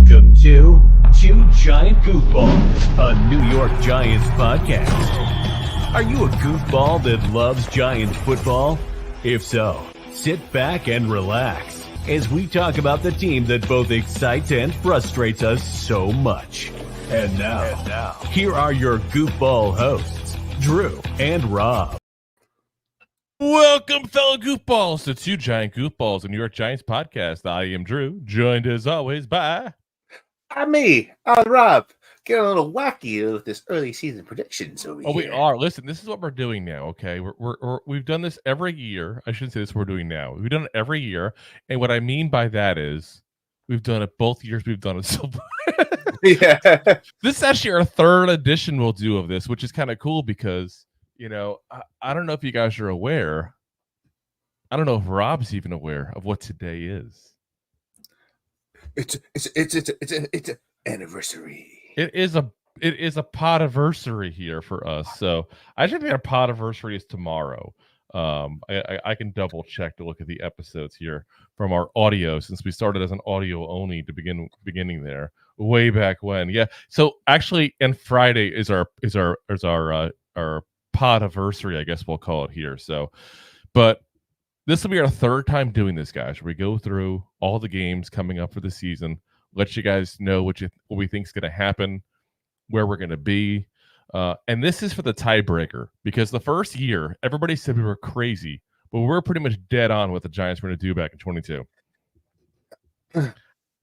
Welcome to Two Giant Goofballs, a New York Giants podcast. Are you a goofball that loves Giants football? If so, sit back and relax as we talk about the team that both excites and frustrates us so much. And now, here are your goofball hosts, Drew and Rob. Welcome, fellow goofballs, to Two Giant Goofballs, a New York Giants podcast. I am Drew, joined as always by... me, Rob. Getting a little wacky with this early season predictions over here. We are. Listen, this is what we're doing now, okay? We've done this every year. I shouldn't say this is what we're doing now. We've done it every year, and what I mean by that is we've done it both years. We've done it so yeah. This is actually our third edition we'll do of this, which is kind of cool because... You know, I don't know if you guys are aware. I don't know if Rob's even aware of what today is. It's an anniversary. It is a podiversary here for us. So I think our podiversary is tomorrow. I can double check to look at the episodes here from our audio, since we started as an audio only to beginning there way back when. Yeah. So actually, and Friday is our podiversary, I guess we'll call it here. So, but this will be our third time doing this, guys. We go through all the games coming up for the season, let you guys know what we think is going to happen, where we're going to be, and this is for the tiebreaker, because the first year everybody said we were crazy, but we're pretty much dead on what the Giants were going to do back in 22.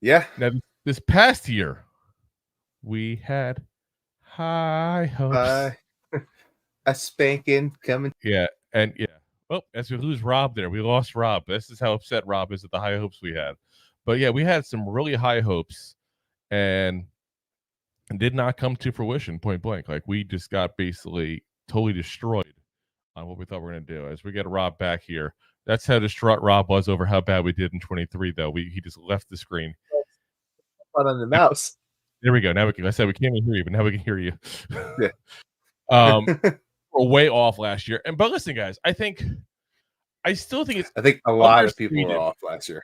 Yeah. Now this past year, we had high hopes. A spanking coming. Yeah, and yeah. Well, as we lose Rob there, we lost Rob. This is how upset Rob is at the high hopes we had. But yeah, we had some really high hopes and did not come to fruition, point blank. Like, we just got basically totally destroyed on what we thought we were going to do. As we get Rob back here, that's how distraught Rob was over how bad we did in 23, though. He just left the screen. Fun on the mouse. There we go. Now I said we can't even hear you, but now we can hear you. Yeah. We're way off last year. But listen, guys, I think a lot of people were off last year.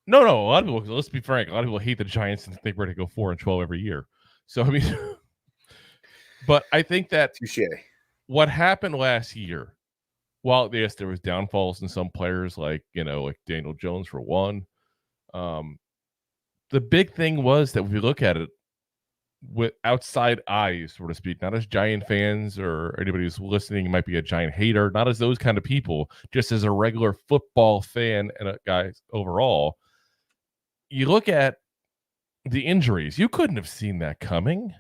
No, a lot of people, let's be frank, a lot of people hate the Giants and think we're going to go 4-12 every year. So, I mean, but I think that what happened last year, while yes, there was downfalls in some players, like Daniel Jones for one. The big thing was that if you look at it with outside eyes, so to speak, not as Giant fans or anybody who's listening might be a Giant hater, not as those kind of people, just as a regular football fan and a guy overall, you look at the injuries. You couldn't have seen that coming.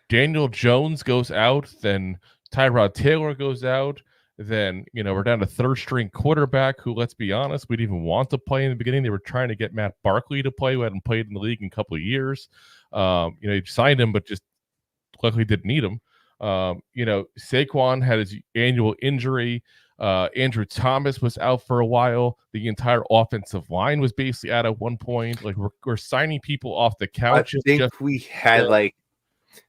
Daniel Jones goes out, then Tyrod Taylor goes out, then we're down to third string quarterback who, let's be honest, we didn't even want to play in the beginning. They were trying to get Matt Barkley to play, who hadn't played in the league in a couple of years. He signed him, but just luckily didn't need him. Saquon had his annual injury. Andrew Thomas was out for a while. The entire offensive line was basically out at one point. Like, we're signing people off the couch. I think we had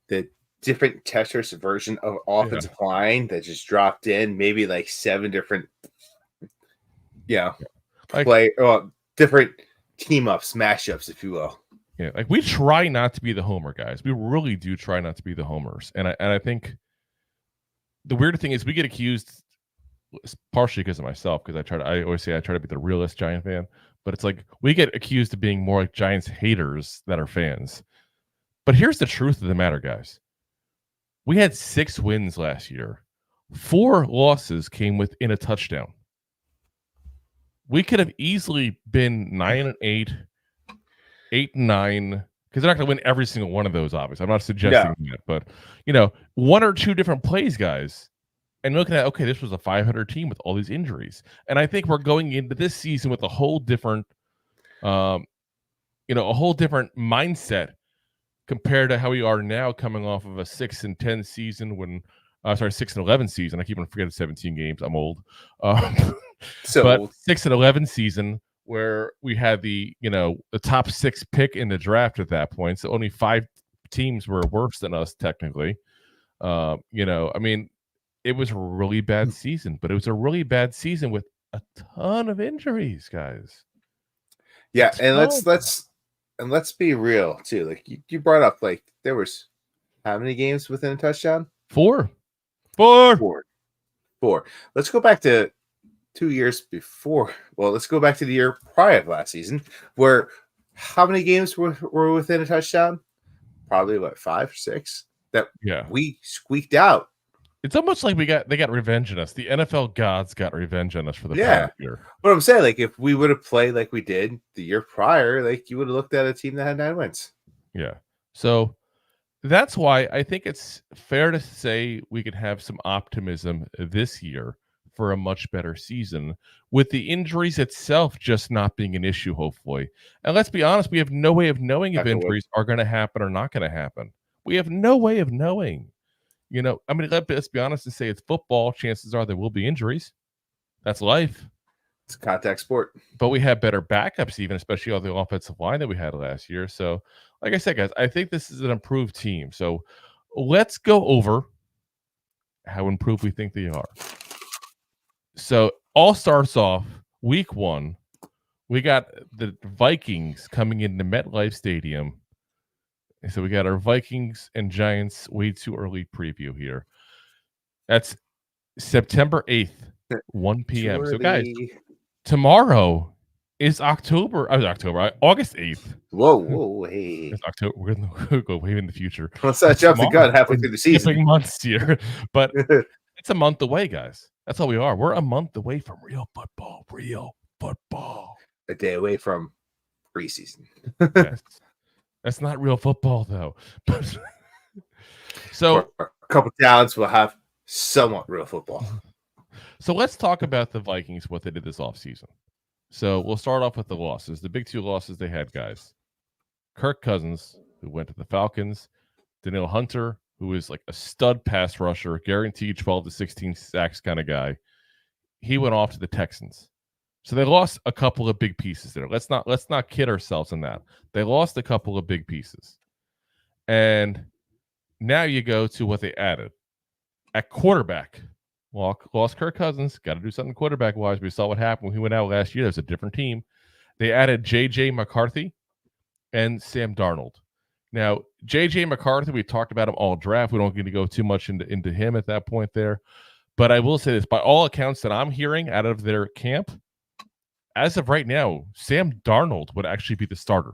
the different Tetris version of offensive line that just dropped in, maybe like 7 different, different team ups, mashups, if you will. Yeah, like, we try not to be the homer guys. We really do try not to be the homers, and I think the weird thing is we get accused, partially because of myself, because I always say I try to be the realist Giant fan, but it's like we get accused of being more like Giants haters than our fans. But here's the truth of the matter, guys. We had 6 wins last year. 4 losses came within a touchdown. We could have easily been 9-8, 8-9, because they're not going to win every single one of those, obviously. I'm not suggesting that, but, 1 or 2 different plays, guys. And looking at, okay, this was a 500 team with all these injuries. And I think we're going into this season with a whole different, mindset compared to how we are now, coming off of a 6-10 season 6-11 season. I keep on forgetting 17 games. I'm old. But 6-11 season where we had the top 6 pick in the draft at that point. So only 5 teams were worse than us, technically. It was a really bad season, but it was a really bad season with a ton of injuries, guys. Yeah, and let's And let's be real too. Like you brought up, like there was how many games within a touchdown? 4. Four. Let's go back to 2 years before. Well, let's go back to the year prior to last season, where how many games were within a touchdown? Probably what, 5 or 6 that we squeaked out. It's almost like they got revenge on us. The NFL gods got revenge on us for the past year. But I'm saying, like, if we would have played like we did the year prior, like you would have looked at a team that had 9 wins. Yeah. So that's why I think it's fair to say we could have some optimism this year for a much better season, with the injuries itself just not being an issue, hopefully. And let's be honest, we have no way of knowing if injuries are going to happen or not going to happen. We have no way of knowing. You know, I mean, let's be honest and say it's football. Chances are there will be injuries. That's life. It's a contact sport. But we have better backups, even, especially on the offensive line that we had last year. So, like I said, guys, I think this is an improved team. So let's go over how improved we think they are. So all starts off week 1. We got the Vikings coming into MetLife Stadium. So we got our Vikings and Giants way too early preview here. That's September 8th, 1 p.m. So guys, tomorrow is August 8th. Whoa, hey. It's October. We're going to go way in the future. Let's not jump the gun halfway through the season. Skipping months here. But it's a month away, guys. That's all we are. We're a month away from real football. A day away from preseason. Yes. That's not real football, though. So for a couple talents will have somewhat real football. So let's talk about the Vikings, what they did this offseason. So we'll start off with the losses. The big 2 losses they had, guys. Kirk Cousins, who went to the Falcons. Danielle Hunter, who is like a stud pass rusher, guaranteed 12 to 16 sacks kind of guy. He went off to the Texans. So they lost a couple of big pieces there. Let's not kid ourselves on that. They lost a couple of big pieces. And now you go to what they added. At quarterback, lost Kirk Cousins. Got to do something quarterback-wise. We saw what happened when he went out last year. It was a different team. They added J.J. McCarthy and Sam Darnold. Now, J.J. McCarthy, we talked about him all draft. We don't need to go too much into him at that point there. But I will say this. By all accounts that I'm hearing out of their camp, as of right now, Sam Darnold would actually be the starter.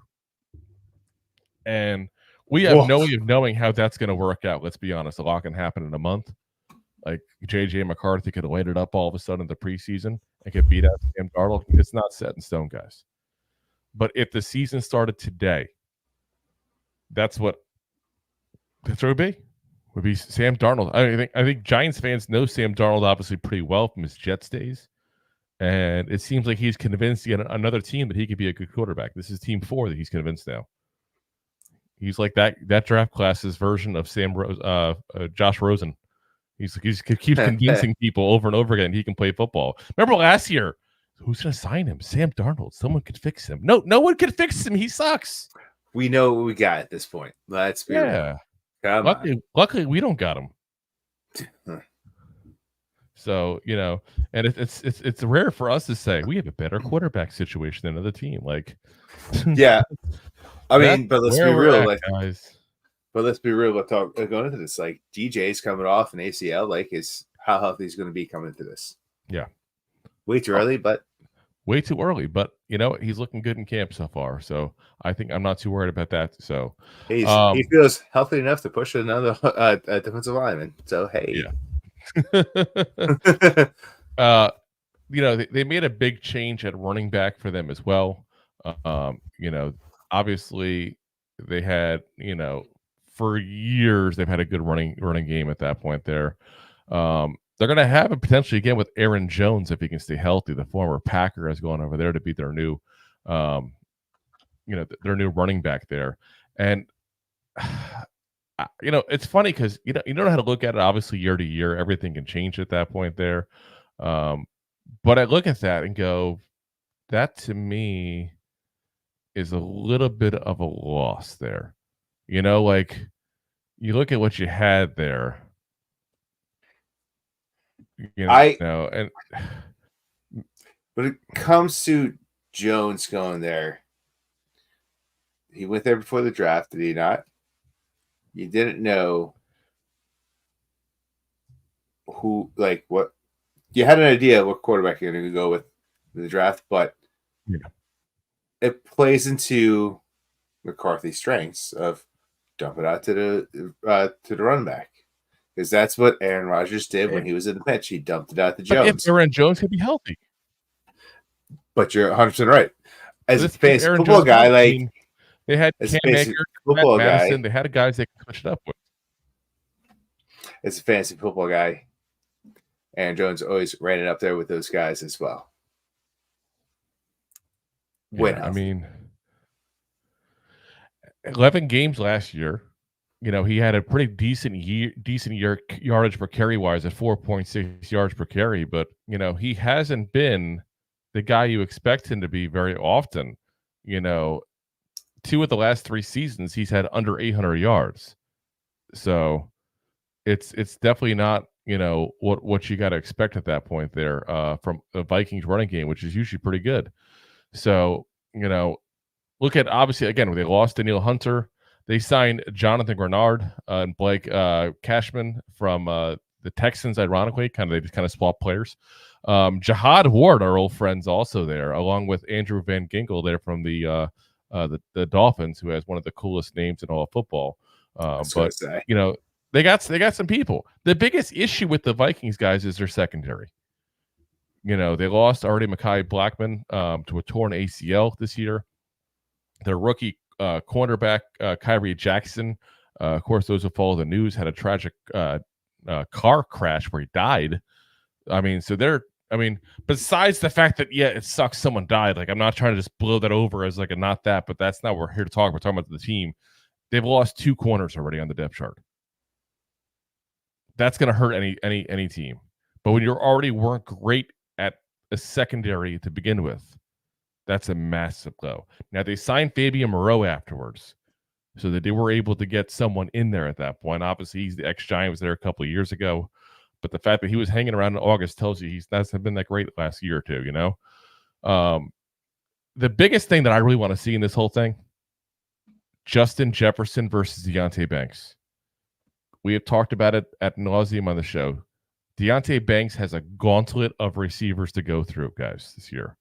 And we have no way of knowing how that's going to work out. Let's be honest. A lot can happen in a month. Like J.J. McCarthy could have lighted it up all of a sudden in the preseason and could beat out Sam Darnold. It's not set in stone, guys. But if the season started today, that's what it would be. Would be Sam Darnold. I think Giants fans know Sam Darnold obviously pretty well from his Jets days. And it seems like he's convinced another team that he could be a good quarterback. This is team 4 that he's convinced now. He's like that draft class's version of Josh Rosen. He keeps convincing people over and over again he can play football. Remember last year, who's going to sign him? Sam Darnold. Someone could fix him. No one could fix him. He sucks. We know what we got at this point. Let's be real. Luckily, we don't got him. So, you know, and it's rare for us to say we have a better quarterback situation than another team. Like, yeah, I mean, but let's be real, guys. But let's be real about going into this. Like, DJ's coming off an ACL. Like, is how healthy he's going to be coming into this? Yeah, way too early, but you know, he's looking good in camp so far. So I think I'm not too worried about that. So he feels healthy enough to push another defensive lineman. So hey, yeah. You know, they made a big change at running back for them as well. You know, obviously they had, you know, for years they've had a good running game at that point there. They're going to have it potentially again with Aaron Jones if he can stay healthy. The former Packer has gone over there to be their new, you know, their new running back there. And you know, it's funny because you don't know how to look at it. Obviously, year to year, everything can change at that point there. But I look at that and go, that to me is a little bit of a loss there. You know, like you look at what you had there. You know, and when it comes to Jones going there, he went there before the draft, did he not? You didn't know who, like, what you had an idea what quarterback you're going to go with in the draft, but it plays into McCarthy's strengths of dump it out to the running back, because that's what Aaron Rodgers did when he was in the bench. He dumped it out to Jones. If Aaron Jones could be healthy, but you're 100% right. As a fantasy Aaron football Jones guy, like they had as Cam a fantasy Akers, football Matt Madison, guy, they had guys they could switch it up with. As a fantasy football guy, Aaron Jones always ran it up there with those guys as well. I mean, 11 games last year. You know, he had a pretty decent year yardage per carry wise at 4.6 yards per carry, but you know, he hasn't been the guy you expect him to be very often. You know, 2 of the last 3 seasons he's had under 800 yards. So it's definitely not, you know, what you got to expect at that point there from the Vikings running game, which is usually pretty good. So, you know, look at, obviously, again, they lost Danielle Hunter. They signed Jonathan Grenard and Blake Cashman from the Texans, ironically. They just kind of swap players. Jihad Ward, our old friends, also there, along with Andrew Van Ginkel there from the Dolphins, who has one of the coolest names in all of football. But, you know, they got some people. The biggest issue with the Vikings, guys, is their secondary. You know, they lost already Mekhi Blackman to a torn ACL this year. Their rookie cornerback, Kyrie Jackson, of course, those who follow the news, had a tragic car crash where he died. I mean, besides the fact that, yeah, it sucks someone died, like, I'm not trying to just blow that over as like a not that, but that's not what we're here to talk about. We're talking about the team. They've lost 2 corners already on the depth chart. That's going to hurt any team. But when you already weren't great at a secondary to begin with, that's a massive blow. Now, they signed Fabian Moreau afterwards, so that they were able to get someone in there at that point. Obviously, he's the ex-Giant, was there a couple of years ago. But the fact that he was hanging around in August tells you he's not been that great last year or two, you know? The biggest thing that I really want to see in this whole thing, Justin Jefferson versus Deonte Banks. We have talked about it ad nauseum on the show. Deonte Banks has a gauntlet of receivers to go through, guys, this year.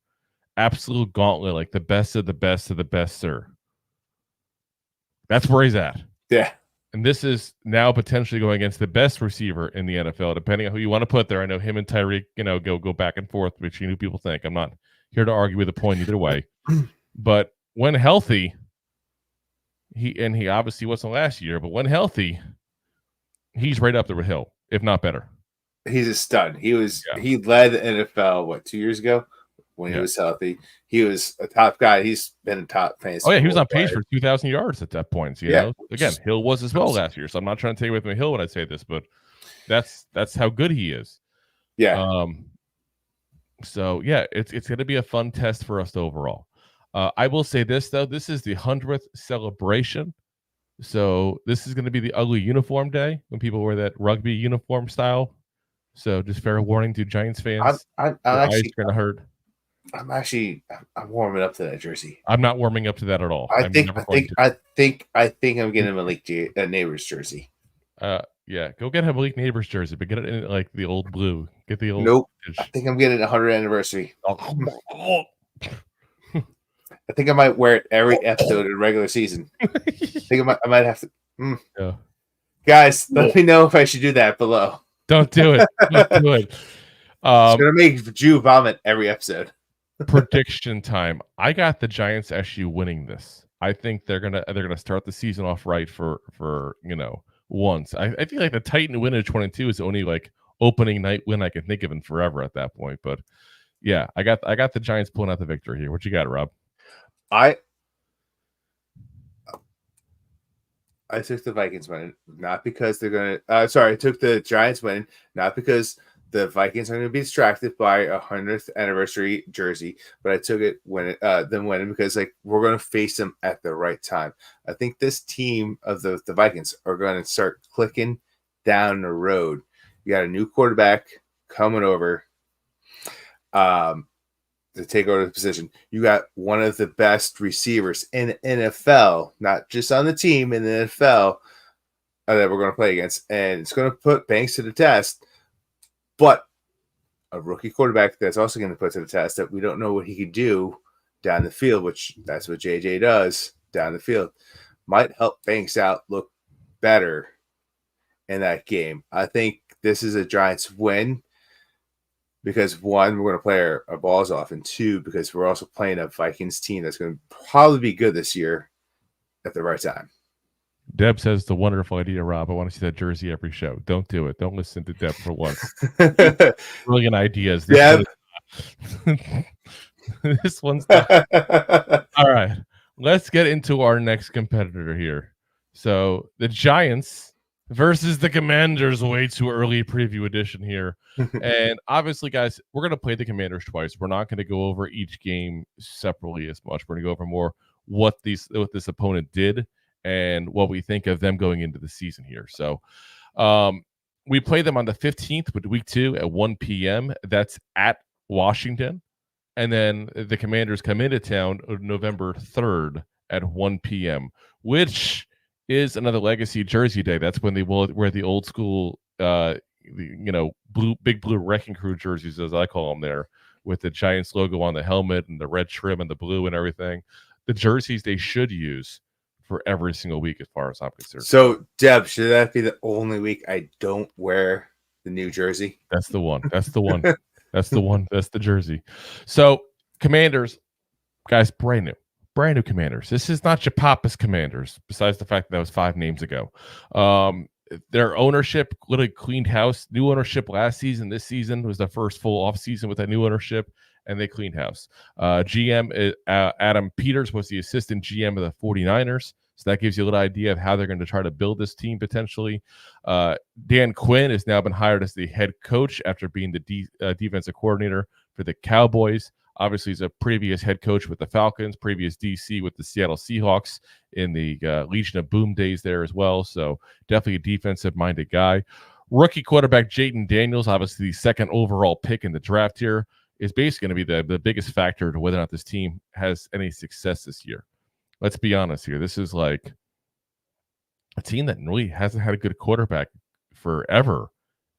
Absolute gauntlet, like the best of the best of the best, sir. That's where he's at. Yeah. And this is now potentially going against the best receiver in the NFL, depending on who you want to put there. I know him and Tyreek, you know, go back and forth between who people think. I'm not here to argue with the point either way. But when healthy, he obviously wasn't last year, but when healthy, he's right up there with Hill, if not better. He's a stud. He led the NFL 2 years ago when he was healthy. He was a top guy. He's been a top fantasy. Oh yeah, he was on pace for 2,000 yards at that point. You know, again, Hill was as well last year. So I'm not trying to take away from Hill when I say this, but that's how good he is. Yeah. So yeah, it's going to be a fun test for us overall. I will say this though, this is the 100th celebration. So this is going to be the ugly uniform day when people wear that rugby uniform style. So just fair warning to Giants fans. I'm actually going to hurt. I'm warming up to that jersey. I'm not warming up to that at all. I think I'm getting a Malik Neighbors jersey. Yeah, go get a Malik Neighbors jersey, but get it in like the old blue. Get the old. Nope. I think I'm getting a 100th anniversary. I think I might wear it every episode of regular season. I think I might have to. Yeah. Guys, let me know if I should do that below. Don't do it. Don't do it. It's gonna make Jew vomit every episode. Prediction time. I got the Giants actually winning this. I think they're gonna start the season off right for once. I feel like the Titan win of 22 is the only like opening night win I can think of in forever at that point. But yeah, I got the Giants pulling out the victory here. What you got, Rob? I took the Vikings winning, not because they're going to I took the Giants winning, not because the Vikings are going to be distracted by a 100th anniversary jersey, but I took it them winning because like we're going to face them at the right time. I think this team of the Vikings are going to start clicking down the road. You got a new quarterback coming over. to take over the position. You got one of the best receivers in the NFL, not just on the team, in the NFL that we're going to play against. And it's going to put Banks to the test. But a rookie quarterback that's also going to put to the test that we don't know what he could do down the field, which that's what JJ does down the field, might help Banks out look better in that game. I think this is a Giants win because, one, we're going to play our balls off, and two, because we're also playing a Vikings team that's going to probably be good this year at the right time. Deb says it's a wonderful idea, Rob. I want to see that jersey every show. Don't do it. Don't listen to Deb for once. Brilliant ideas. Deb. This one's not. All right. Let's get into our next competitor here. So the Giants versus the Commanders. Way too early preview edition here. And obviously, guys, we're going to play the Commanders twice. We're not going to go over each game separately as much. We're going to go over more what this opponent did and what we think of them going into the season here. So we play them on the 15th with week 2 at 1 p.m. That's at Washington. And then the Commanders come into town November 3rd at 1 p.m., which is another legacy jersey day. That's when they will wear the old school, big blue wrecking crew jerseys, as I call them there, with the Giants logo on the helmet and the red trim and the blue and everything. The jerseys they should use for every single week, as far as I'm concerned. So, Deb, should that be the only week I don't wear the new jersey? That's the one. That's the one. That's the one. That's the jersey. So, Commanders, guys, brand new Commanders. This is not your Papa's Commanders, besides the fact that was 5 names ago. Their ownership literally cleaned house. New ownership last season. This season was the first full offseason with that new ownership, and they cleaned house. GM Adam Peters was the assistant GM of the 49ers. So that gives you a little idea of how they're going to try to build this team potentially. Dan Quinn has now been hired as the head coach after being the defensive coordinator for the Cowboys. Obviously, he's a previous head coach with the Falcons, previous DC with the Seattle Seahawks in the Legion of Boom days there as well. So definitely a defensive-minded guy. Rookie quarterback Jayden Daniels, obviously the second overall pick in the draft here, is basically going to be the biggest factor to whether or not this team has any success this year. Let's be honest here. This is like a team that really hasn't had a good quarterback forever,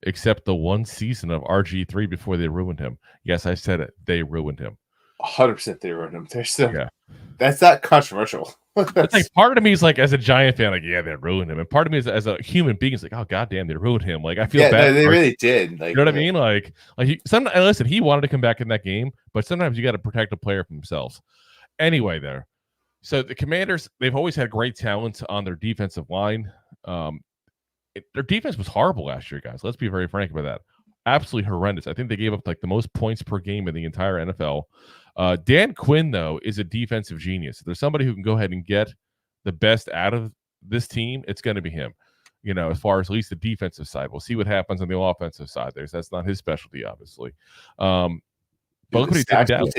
except the one season of RG3 before they ruined him. Yes, I said it. They ruined him. 100% they ruined him. They're still, that's not controversial. It's like part of me is like, as a Giant fan, like, yeah, they ruined him. And part of me is, as a human being, is like, oh, goddamn, they ruined him. Like, I feel bad. No, they really did. Like, you know what I mean? Like listen, he wanted to come back in that game, but sometimes you got to protect a player from themselves. Anyway, there. So the Commanders, they've always had great talent on their defensive line. Their defense was horrible last year, guys. Let's be very frank about that. Absolutely horrendous. I think they gave up like the most points per game in the entire NFL. Dan Quinn, though, is a defensive genius. If there's somebody who can go ahead and get the best out of this team, it's going to be him. You know, as far as at least the defensive side. We'll see what happens on the offensive side. That's not his specialty, obviously. But look what he did in Dallas.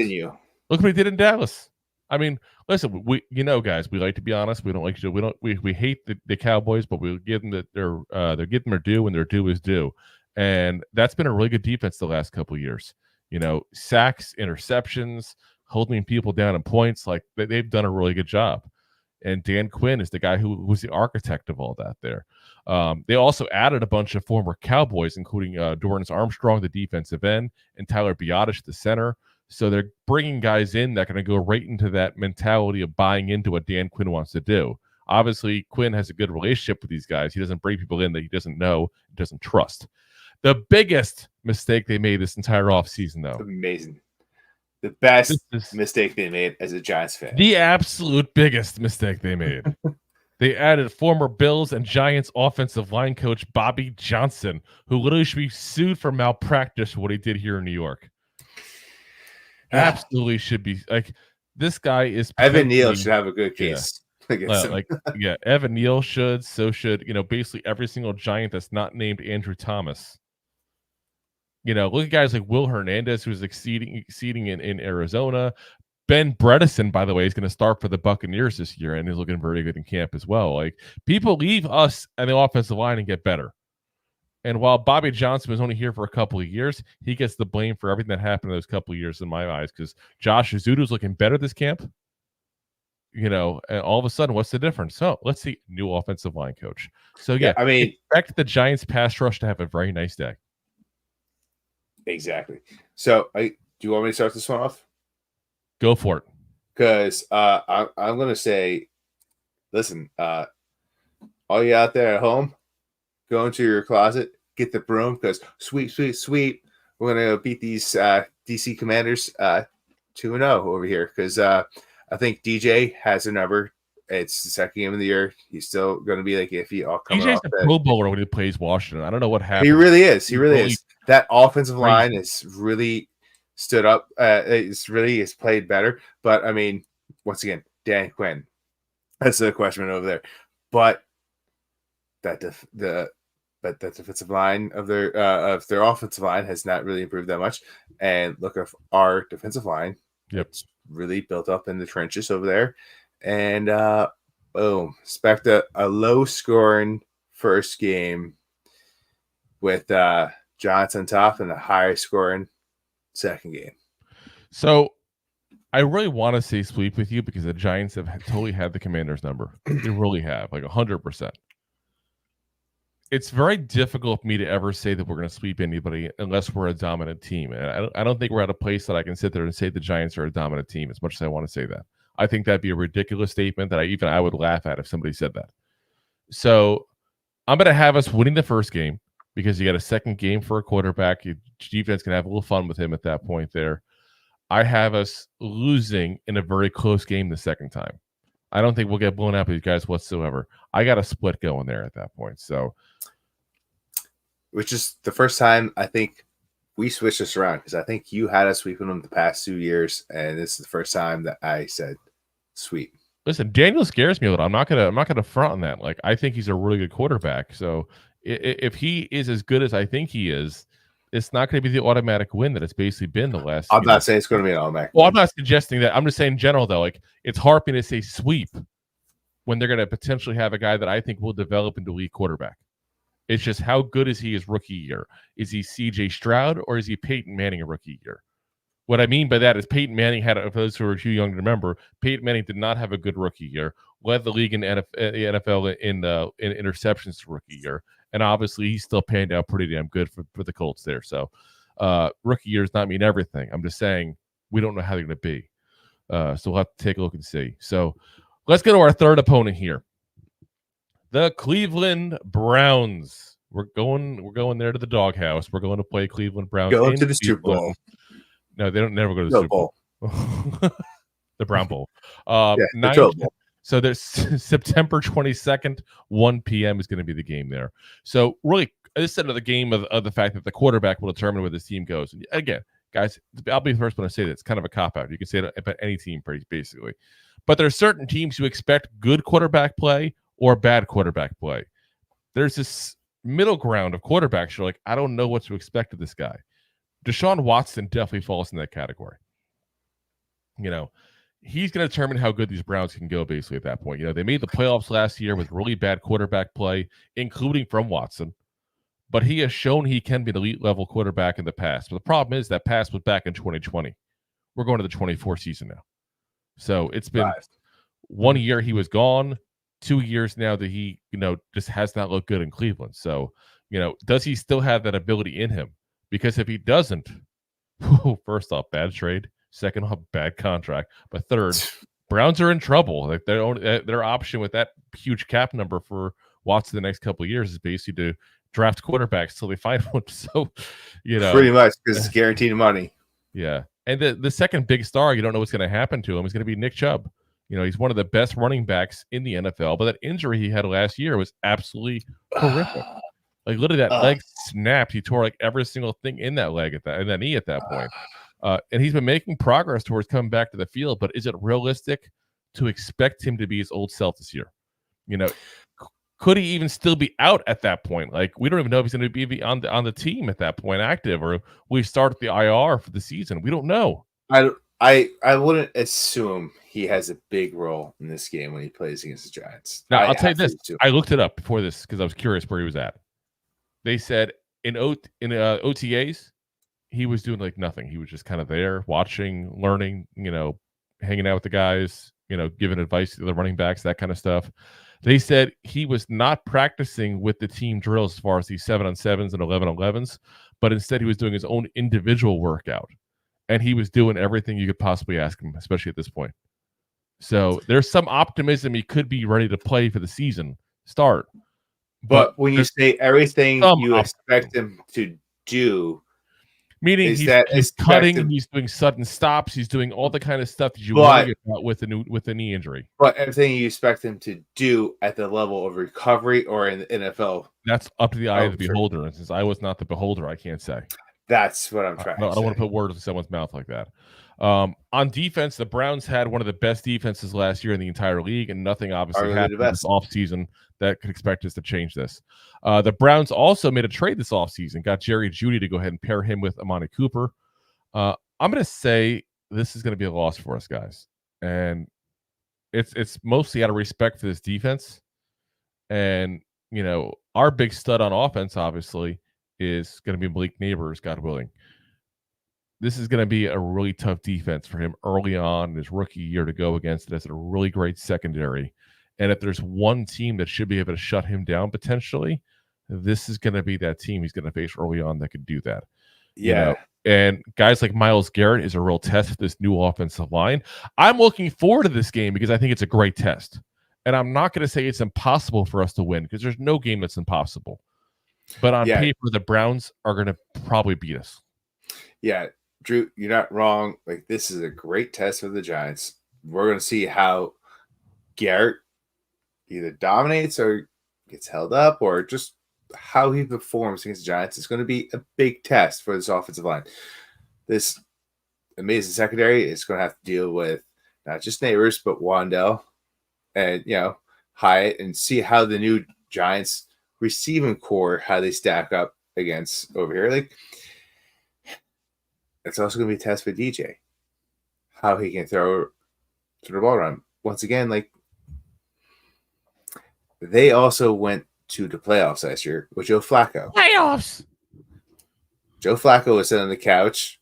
Look what he did in Dallas. I mean, listen, guys, we like to be honest. We don't like to. We hate the Cowboys, but we give them they're getting their due, and their due is due. And that's been a really good defense the last couple of years. You know, sacks, interceptions, holding people down in points. Like they've done a really good job. And Dan Quinn is the guy who was the architect of all that there. They also added a bunch of former Cowboys, including Dorrance Armstrong, the defensive end, and Tyler Biotish, the center. So they're bringing guys in that are going to go right into that mentality of buying into what Dan Quinn wants to do. Obviously, Quinn has a good relationship with these guys. He doesn't bring people in that he doesn't know, doesn't trust. The biggest mistake they made this entire offseason, though. Amazing. The best mistake they made as a Giants fan. The absolute biggest mistake they made. They added former Bills and Giants offensive line coach Bobby Johnson, who literally should be sued for malpractice for what he did here in New York. Absolutely should be. Like, this guy is Evan Neal should have a good case. Evan Neal should. So should, basically every single Giant that's not named Andrew Thomas. Look at guys like Will Hernandez, who's exceeding in Arizona. Ben Bredesen, by the way, is going to start for the Buccaneers this year, and he's looking very good in camp as well. Like, people leave us and the offensive line and get better. And while Bobby Johnson was only here for a couple of years, he gets the blame for everything that happened in those couple of years in my eyes, because Josh Azudu's looking better this camp. And all of a sudden, what's the difference? So let's see, new offensive line coach. So yeah, I mean, expect the Giants pass rush to have a very nice day. Exactly. So do you want me to start this one off? Go for it. Because I'm going to say, listen, all you out there at home, go into your closet, get the broom, because sweep. We're going to beat these DC Commanders 2-0 over here, because I think DJ has a number. It's the second game of the year. He's still going to be like iffy. DJ's a Pro Bowler when he plays Washington. I don't know what happened. He really is. He really is. That offensive line is really stood up. It's played better. But I mean, once again, Dan Quinn. That's the question over there. But that the defensive line of their offensive line has not really improved that much. And look at our defensive line. Yep. It's really built up in the trenches over there. And boom, expect a low scoring first game with Johnson top and a high scoring second game. So I really want to say sweep with you, because the Giants have totally had the Commanders number. They really have, like 100%. It's very difficult for me to ever say that we're going to sweep anybody unless we're a dominant team. And I don't think we're at a place that I can sit there and say the Giants are a dominant team, as much as I want to say that. I think that'd be a ridiculous statement that I would laugh at if somebody said that. So I'm going to have us winning the first game, because you got a second game for a quarterback. Your defense can have a little fun with him at that point there. I have us losing in a very close game the second time. I don't think we'll get blown out by these guys whatsoever. I got a split going there at that point. So, which is the first time I think we switched this around, because I think you had us sweeping them the past 2 years, and this is the first time that I said sweep. Listen, Daniel scares me a little. I'm not gonna front on that. Like, I think he's a really good quarterback. So if he is as good as I think he is, it's not going to be the automatic win that it's basically been the last. I'm not saying it's going to be an automatic. Well, I'm not suggesting that. I'm just saying in general, though, like, it's hard for me to say sweep when they're going to potentially have a guy that I think will develop into elite quarterback. It's just, how good is he his rookie year? Is he C.J. Stroud, or is he Peyton Manning a rookie year? What I mean by that is Peyton Manning had, for those who are too young to remember, Peyton Manning did not have a good rookie year, led the league in the NFL in interceptions rookie year, and obviously he's still panned out pretty damn good for the Colts there. So rookie year does not mean everything. I'm just saying we don't know how they're going to be. So we'll have to take a look and see. So let's go to our third opponent here. The Cleveland Browns. We're going there to the doghouse. We're going to play Cleveland Browns. Go to the Super Bowl. No, they don't never go to the Super Bowl. The Brown Bowl. So there's September 22nd, 1 p.m. is going to be the game there. So really, this is another game of the fact that the quarterback will determine where this team goes. And again, guys, I'll be the first one to say that it's kind of a cop-out. You can say that about any team, basically. But there are certain teams who expect good quarterback play or bad quarterback play. There's this middle ground of quarterbacks. You're like, I don't know what to expect of this guy. Deshaun Watson definitely falls in that category. He's going to determine how good these Browns can go, basically, at that point. They made the playoffs last year with really bad quarterback play, including from Watson. But he has shown he can be an elite-level quarterback in the past. But the problem is that past was back in 2020. We're going to the 24 season now. So it's been 1 year he was gone, 2 years now that he, just has not looked good in Cleveland. So, does he still have that ability in him? Because if he doesn't, first off, bad trade. Second off, bad contract. But third, Browns are in trouble. Like, their option with that huge cap number for Watson the next couple of years is basically to draft quarterbacks till they find one. So, pretty much, because it's guaranteed money. Yeah. And the second big star, you don't know what's going to happen to him, is going to be Nick Chubb. He's one of the best running backs in the NFL, but that injury he had last year was absolutely horrific. Like, literally, that leg snapped. He tore like every single thing in that leg and that knee at that point. And he's been making progress towards coming back to the field, but is it realistic to expect him to be his old self this year? Could he even still be out at that point? Like, we don't even know if he's going to be on the team at that point, active, or will he start at the IR for the season? We don't know. I wouldn't assume he has a big role in this game when he plays against the Giants. Now, I'll tell you this. I looked it up before this because I was curious where he was at. they said in OTAs, he was doing like nothing. He was just kind of there, watching, learning, hanging out with the guys, giving advice to the running backs, that kind of stuff. They said he was not practicing with the team drills as far as these 7-on-7s and 11-on-11s, but instead he was doing his own individual workout. And he was doing everything you could possibly ask him, especially at this point. So there's some optimism he could be ready to play for the season start. But when you say everything you expect him to do, meaning he's cutting, he's doing sudden stops, he's doing all the kind of stuff that you worry about with a knee injury. But everything you expect him to do at the level of recovery or in the NFL, that's up to the eye of the beholder. And since I was not the beholder, I can't say. That's what I'm trying to say. I don't want to put words in someone's mouth like that. On defense, the Browns had one of the best defenses last year in the entire league, and nothing obviously happened this offseason that could expect us to change this. The Browns also made a trade this offseason, got Jerry Jeudy to go ahead and pair him with Amani Cooper. I'm going to say this is going to be a loss for us, guys. And it's mostly out of respect for this defense. And, our big stud on offense, obviously, is going to be Malik Neighbors, God willing. This is going to be a really tough defense for him early on in his rookie year to go against. It has a really great secondary. And if there's one team that should be able to shut him down potentially, this is going to be that team he's going to face early on that could do that. Yeah. And guys like Myles Garrett is a real test for this new offensive line. I'm looking forward to this game because I think it's a great test. And I'm not going to say it's impossible for us to win because there's no game that's impossible. But on paper, the Browns are going to probably beat us. Yeah, Drew, you're not wrong. Like, this is a great test for the Giants. We're going to see how Garrett either dominates or gets held up or just how he performs against the Giants. It's going to be a big test for this offensive line. This amazing secondary is going to have to deal with not just Neighbors, but Wandell and, Hyatt, and see how the new Giants receiving core, how they stack up against over here. Like, it's also going to be a test for DJ, how he can throw the ball around. Once again, like, they also went to the playoffs last year with Joe Flacco. Playoffs! Joe Flacco was sitting on the couch.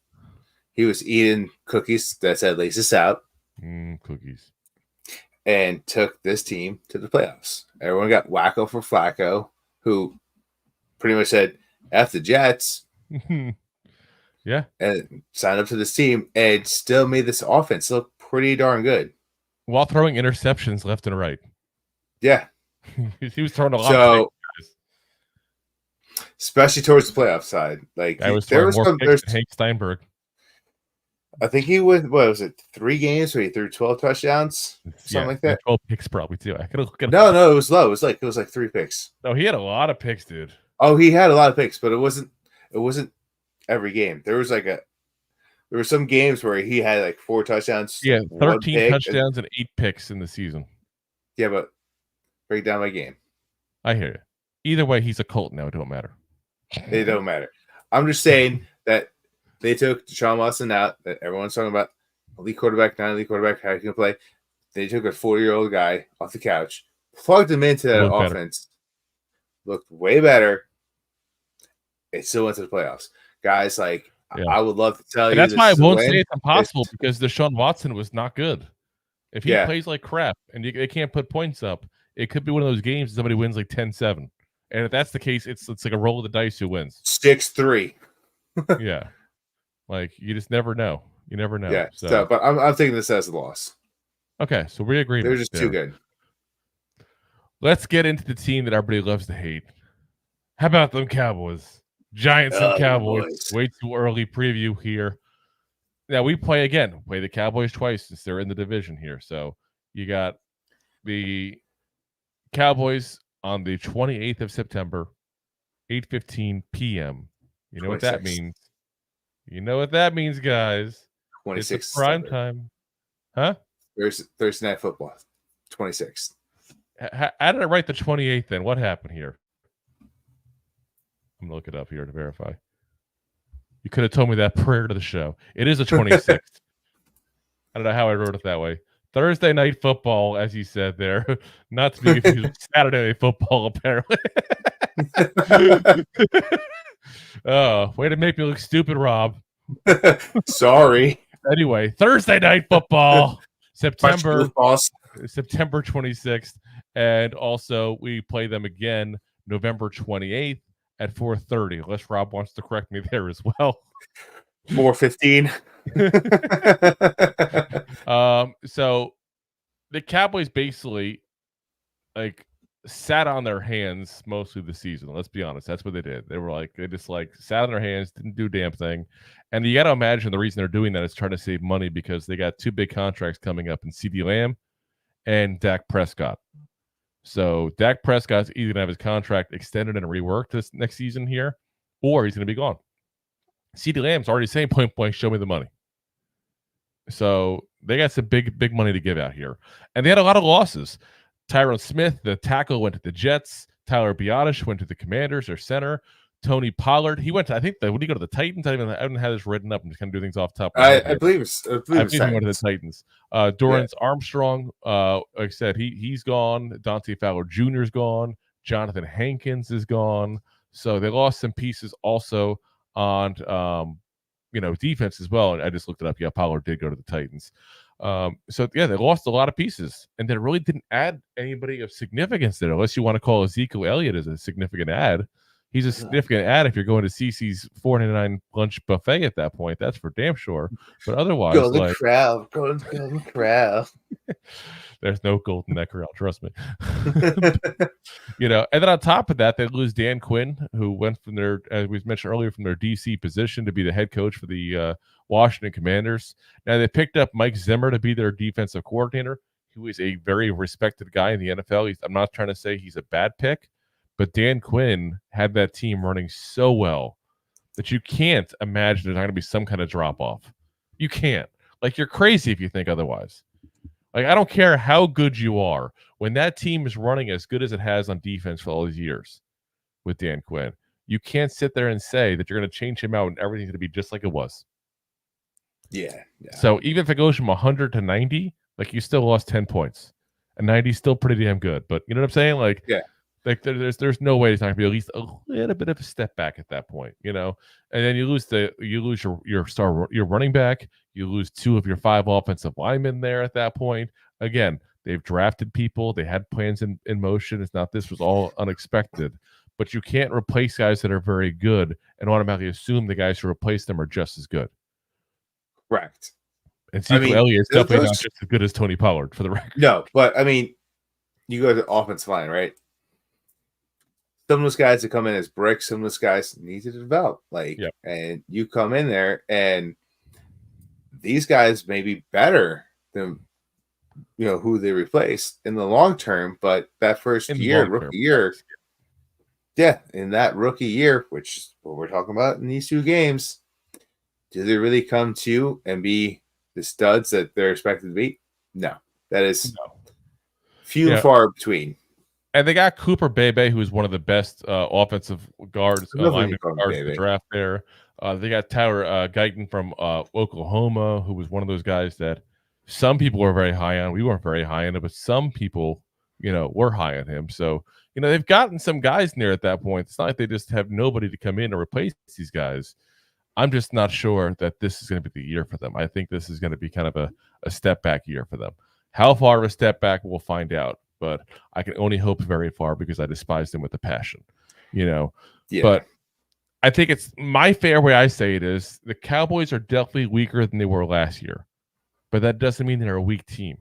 He was eating cookies that said "Lace us out." Cookies. And took this team to the playoffs. Everyone got wacko for Flacco, who pretty much said, F the Jets. Yeah. And signed up to this team and still made this offense look pretty darn good. While throwing interceptions left and right. Yeah. He was throwing a lot of picks, especially towards the playoff side. Like, there was more picks than Hank Steinberg. I think he went, 3 games where he threw 12 touchdowns? Something like that? 12 picks probably, too. I could look at No, it was low. It was like 3 picks. No, he had a lot of picks, dude. Oh, he had a lot of picks, but it wasn't every game. There were some games where he had like 4 touchdowns. Yeah, 13 touchdowns and 8 picks in the season. Yeah, but break down my game. I hear you. Either way, he's a Colt now. It don't matter. It don't matter. I'm just saying that they took Deshaun Watson out, that everyone's talking about elite quarterback, not elite quarterback, how he can play. They took a 40-year-old guy off the couch, plugged him into that offense, looked way better. It still went to the playoffs. Guys, like, I would love to tell you. That's why I won't say it's impossible because Deshaun Watson was not good. If he plays like crap and they can't put points up, it could be one of those games somebody wins like 10-7. And if that's the case, it's like a roll of the dice who wins. 6-3. Yeah. Like, you just never know. You never know. Yeah, so but I'm taking this as a loss. Okay, so we agree. They're just too good. Let's get into the team that everybody loves to hate. How about them Cowboys? Giants and Cowboys. Boys. Way too early preview here. Now we play the Cowboys twice since they're in the division here. So you got the Cowboys on the 28th of September, 8:15 p.m. You know 26. What that means? You know what that means, guys. 26 prime time. Huh? There's Thursday Night Football. 26th. How did I write the 28th then? What happened here? I'm going to look it up here to verify. You could have told me that prior to the show. It is the 26th. I don't know how I wrote it that way. Thursday Night Football, as you said there. Not to be confused with Saturday Night Football, apparently. Oh, way to make me look stupid, Rob. Sorry. Anyway, Thursday night football, September 26th, and also we play them again November 28th at 4:30. Unless Rob wants to correct me there as well. 4:15. So the Cowboys basically like sat on their hands mostly the season. Let's be honest. That's what they did. They just sat on their hands, didn't do a damn thing. And you got to imagine the reason they're doing that is trying to save money because they got 2 big contracts coming up in CD Lamb and Dak Prescott. So Dak Prescott's either going to have his contract extended and reworked this next season here, or he's going to be gone. CD Lamb's already saying point blank, show me the money. So they got some big money to give out here. And they had a lot of losses. Tyron Smith, the tackle, went to the Jets. Tyler Biotish went to the Commanders, their center. Tony Pollard, he went to, I think, when he go to the Titans? I haven't had this written up. I'm just going to do things off the top of my head. I believe he went to the Titans. Dorrance Armstrong, like I said, he's gone. Dante Fowler Jr. is gone. Jonathan Hankins is gone. So they lost some pieces also on defense as well. And I just looked it up. Yeah, Pollard did go to the Titans. So they lost a lot of pieces, and they really didn't add anybody of significance there, unless you want to call Ezekiel Elliott as a significant add. He's a significant add if you're going to CC's $4.99 lunch buffet at that point. That's for damn sure. But otherwise, go the crowd, go the crowd. There's no gold in that corral, trust me. And then on top of that, they lose Dan Quinn, who went from their, as we mentioned earlier, from their DC position to be the head coach for the Washington Commanders. Now they picked up Mike Zimmer to be their defensive coordinator, who is a very respected guy in the NFL. I'm not trying to say he's a bad pick, but Dan Quinn had that team running so well that you can't imagine there's not going to be some kind of drop-off. You can't. You're crazy if you think otherwise. I don't care how good you are. When that team is running as good as it has on defense for all these years with Dan Quinn, you can't sit there and say that you're going to change him out and everything's going to be just like it was. Yeah. So even if it goes from 100 to 90, you still lost 10 points. And 90 is still pretty damn good. But you know what I'm saying? Yeah. There's no way it's not going to be at least a little bit of a step back at that point, And then you lose your running back, you lose 2 of your 5 offensive linemen there at that point. Again, they've drafted people, they had plans in motion. It's not this was all unexpected, but you can't replace guys that are very good and automatically assume the guys who replace them are just as good. Correct. And Ezekiel Elliott is definitely not just as good as Tony Pollard, for the record. No, but you go to offensive line, right? Some of those guys that come in as bricks, some of those guys need to develop. And you come in there, and these guys may be better than who they replace in the long term. But that first year, rookie year, in that rookie year, which is what we're talking about in these 2 games, do they really come to and be the studs that they're expected to be? No, that is few and far between. And they got Cooper Bebe, who's one of the best offensive guards, lineman guards in the draft there. They got Tyler Guyton from Oklahoma, who was one of those guys that some people were very high on. We weren't very high on it, but some people, were high on him. So, they've gotten some guys near at that point. It's not like they just have nobody to come in and replace these guys. I'm just not sure that this is going to be the year for them. I think this is going to be kind of a step back year for them. How far of a step back, we'll find out. But I can only hope very far because I despise them with a passion, Yeah. But I think it's my fair way I say it is the Cowboys are definitely weaker than they were last year. But that doesn't mean they're a weak team.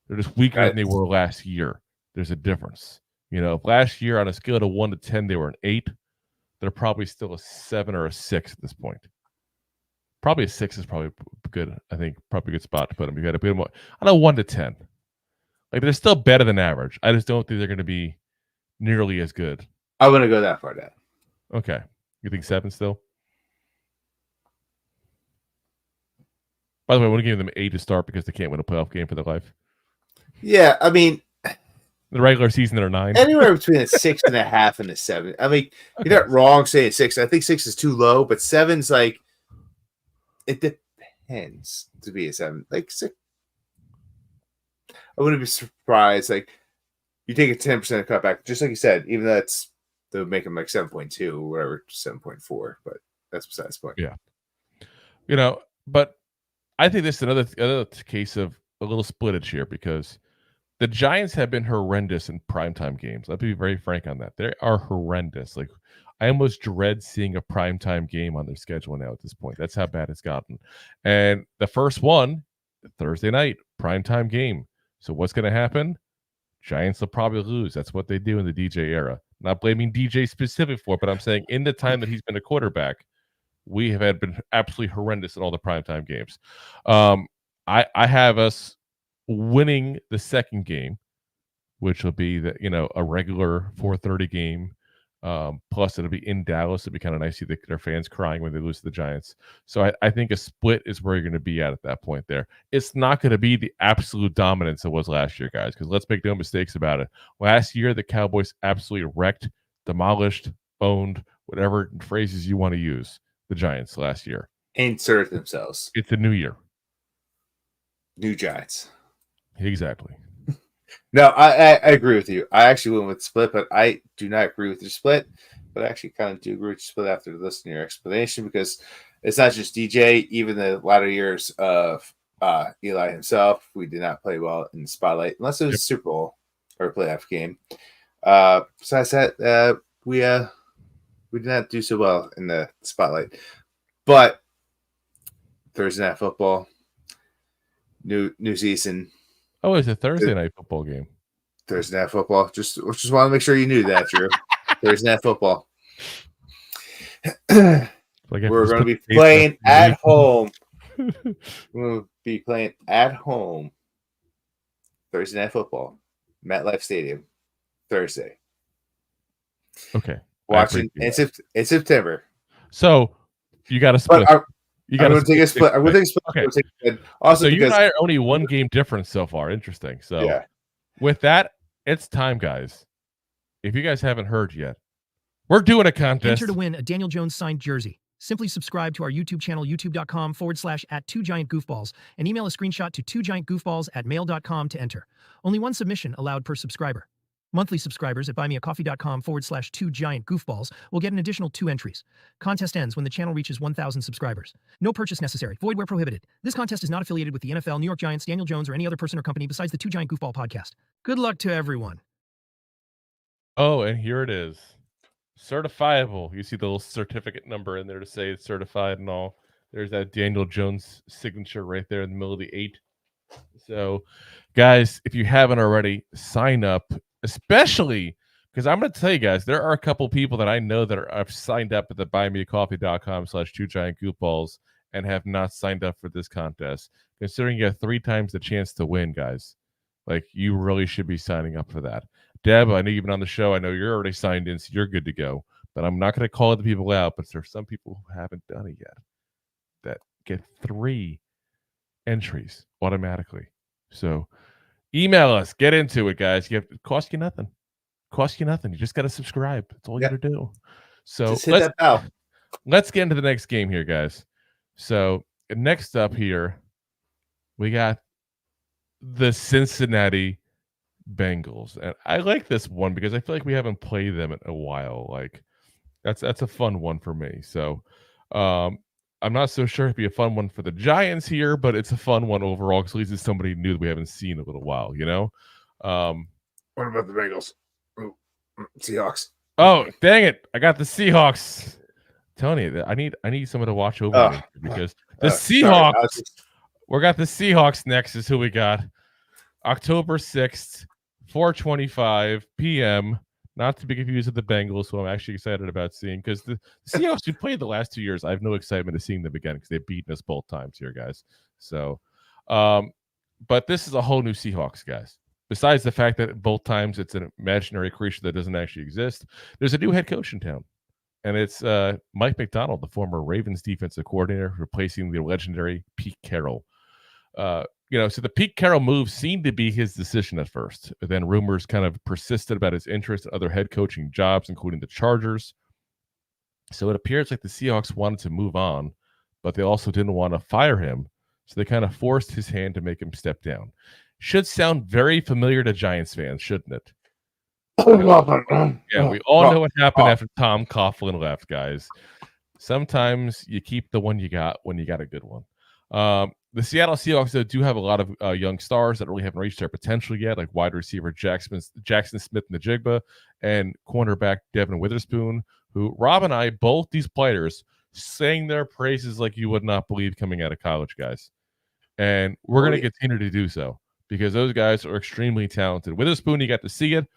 They're just weaker than they were last year. There's a difference. Last year on a scale of 1 to 10, they were an 8. They're probably still a 7 or a 6 at this point. Probably a 6 is probably good. I think probably a good spot to put them. You got to put them on a 1 to 10. They're still better than average. I just don't think they're going to be nearly as good. I wouldn't go that far down. Okay. You think 7 still? By the way, I want to give them 8 to start because they can't win a playoff game for their life. Yeah, the regular season, they're 9. Anywhere between a 6.5 and a 7. You're not wrong saying 6. I think 6 is too low, but 7's it depends to be a 7. 6. I wouldn't be surprised. You take a 10% cutback, just like you said, even though that's they'll make them like 7.2 or whatever, 7.4. But that's besides the point. Yeah. But I think this is another case of a little splittage here because the Giants have been horrendous in primetime games. I'll be very frank on that. They are horrendous. Like, I almost dread seeing a primetime game on their schedule now at this point. That's how bad it's gotten. And the first one, Thursday night, primetime game. So what's going to happen? Giants will probably lose. That's what they do in the DJ era. Not blaming DJ specific for it, but I'm saying in the time that he's been a quarterback, we have been absolutely horrendous in all the primetime games. I have us winning the second game, which will be a regular 4:30 game. Plus, it'll be in Dallas. It'll be kind of nice to see their fans crying when they lose to the Giants. So I think a split is where you're going to be at that point there. It's not going to be the absolute dominance it was last year, guys, because let's make no mistakes about it. Last year, the Cowboys absolutely wrecked, demolished, owned, whatever phrases you want to use, the Giants last year. Insert themselves. It's a new year. New Giants. Exactly. No, I agree with you. I actually went with split, but I do not agree with your split. But I actually kind of do agree with your split after listening to your explanation because it's not just DJ. Even the latter years of Eli himself, we did not play well in the spotlight unless it was a Super Bowl or a playoff game. Besides that, we did not do so well in the spotlight. But Thursday Night Football, new season. Oh, it's a Thursday night football game. Thursday Night Football. Just want to make sure you knew that, Drew. Thursday Night Football. We're going to be playing at home. We're going to be playing at home. Thursday Night Football. MetLife Stadium. Thursday. Okay. Watching in September. So you got to split. You got to take a split. I'm going to take a split. Okay. Also, you and I are only one game difference so far. Interesting. So with that, it's time, guys. If you guys haven't heard yet, we're doing a contest. Enter to win a Daniel Jones signed jersey. Simply subscribe to our YouTube channel, youtube.com/@2giantgoofballs, and email a screenshot to 2giantgoofballs@mail.com to enter. Only one submission allowed per subscriber. Monthly subscribers at buymeacoffee.com/2giantgoofballs will get an additional 2 entries. Contest ends when the channel reaches 1,000 subscribers. No purchase necessary. Void where prohibited. This contest is not affiliated with the NFL, New York Giants, Daniel Jones, or any other person or company besides the 2 Giant Goofball podcast. Good luck to everyone. Oh, and here it is. Certifiable. You see the little certificate number in there to say it's certified and all. There's that Daniel Jones signature right there in the middle of the 8. So, guys, if you haven't already, sign up. Especially because I'm going to tell you guys, there are a couple people that I know that have signed up at the buymeacoffee.com/2giantgoofballs and have not signed up for this contest. Considering you have 3 times the chance to win, guys, like you really should be signing up for that. Deb, I know you've been on the show. I know you're already signed in, so you're good to go. But I'm not going to call the people out, but there's some people who haven't done it yet that get 3 entries automatically. So email us. Get into it, guys. It costs you nothing. You just got to subscribe. That's all you got to do. So just hit that bell. Let's get into the next game here, guys. So next up here, we got the Cincinnati Bengals. And I like this one because I feel like we haven't played them in a while. Like that's a fun one for me. So I'm not so sure it'd be a fun one for the Giants here, but it's a fun one overall because at least it's somebody new that we haven't seen in a little while, What about the Bengals? Ooh, Seahawks. Oh, dang it. I got the Seahawks. Tony, I need someone to watch over me because the Seahawks. We got the Seahawks next is who we got. October 6th, 4:25 p.m. Not to be confused with the Bengals, who I'm actually excited about seeing because the Seahawks we played the last 2 years. I have no excitement of seeing them again because they've beaten us both times here, guys. So, but this is a whole new Seahawks, guys. Besides the fact that both times it's an imaginary creature that doesn't actually exist, there's a new head coach in town. And it's Mike McDonald, the former Ravens defensive coordinator, replacing the legendary Pete Carroll. So the Pete Carroll move seemed to be his decision at first. But then rumors kind of persisted about his interest in other head coaching jobs, including the Chargers. So it appears like the Seahawks wanted to move on, but they also didn't want to fire him. So they kind of forced his hand to make him step down. Should sound very familiar to Giants fans, shouldn't it? Yeah, we all know what happened after Tom Coughlin left, guys. Sometimes you keep the one you got when you got a good one. The Seattle Seahawks, though, do have a lot of young stars that really haven't reached their potential yet, like wide receiver Jackson Smith and the Jigba and cornerback Devin Witherspoon, who Rob and I, both these players, sang their praises like you would not believe coming out of college, guys. And we're going to continue to do so because those guys are extremely talented. Witherspoon, you got to see it.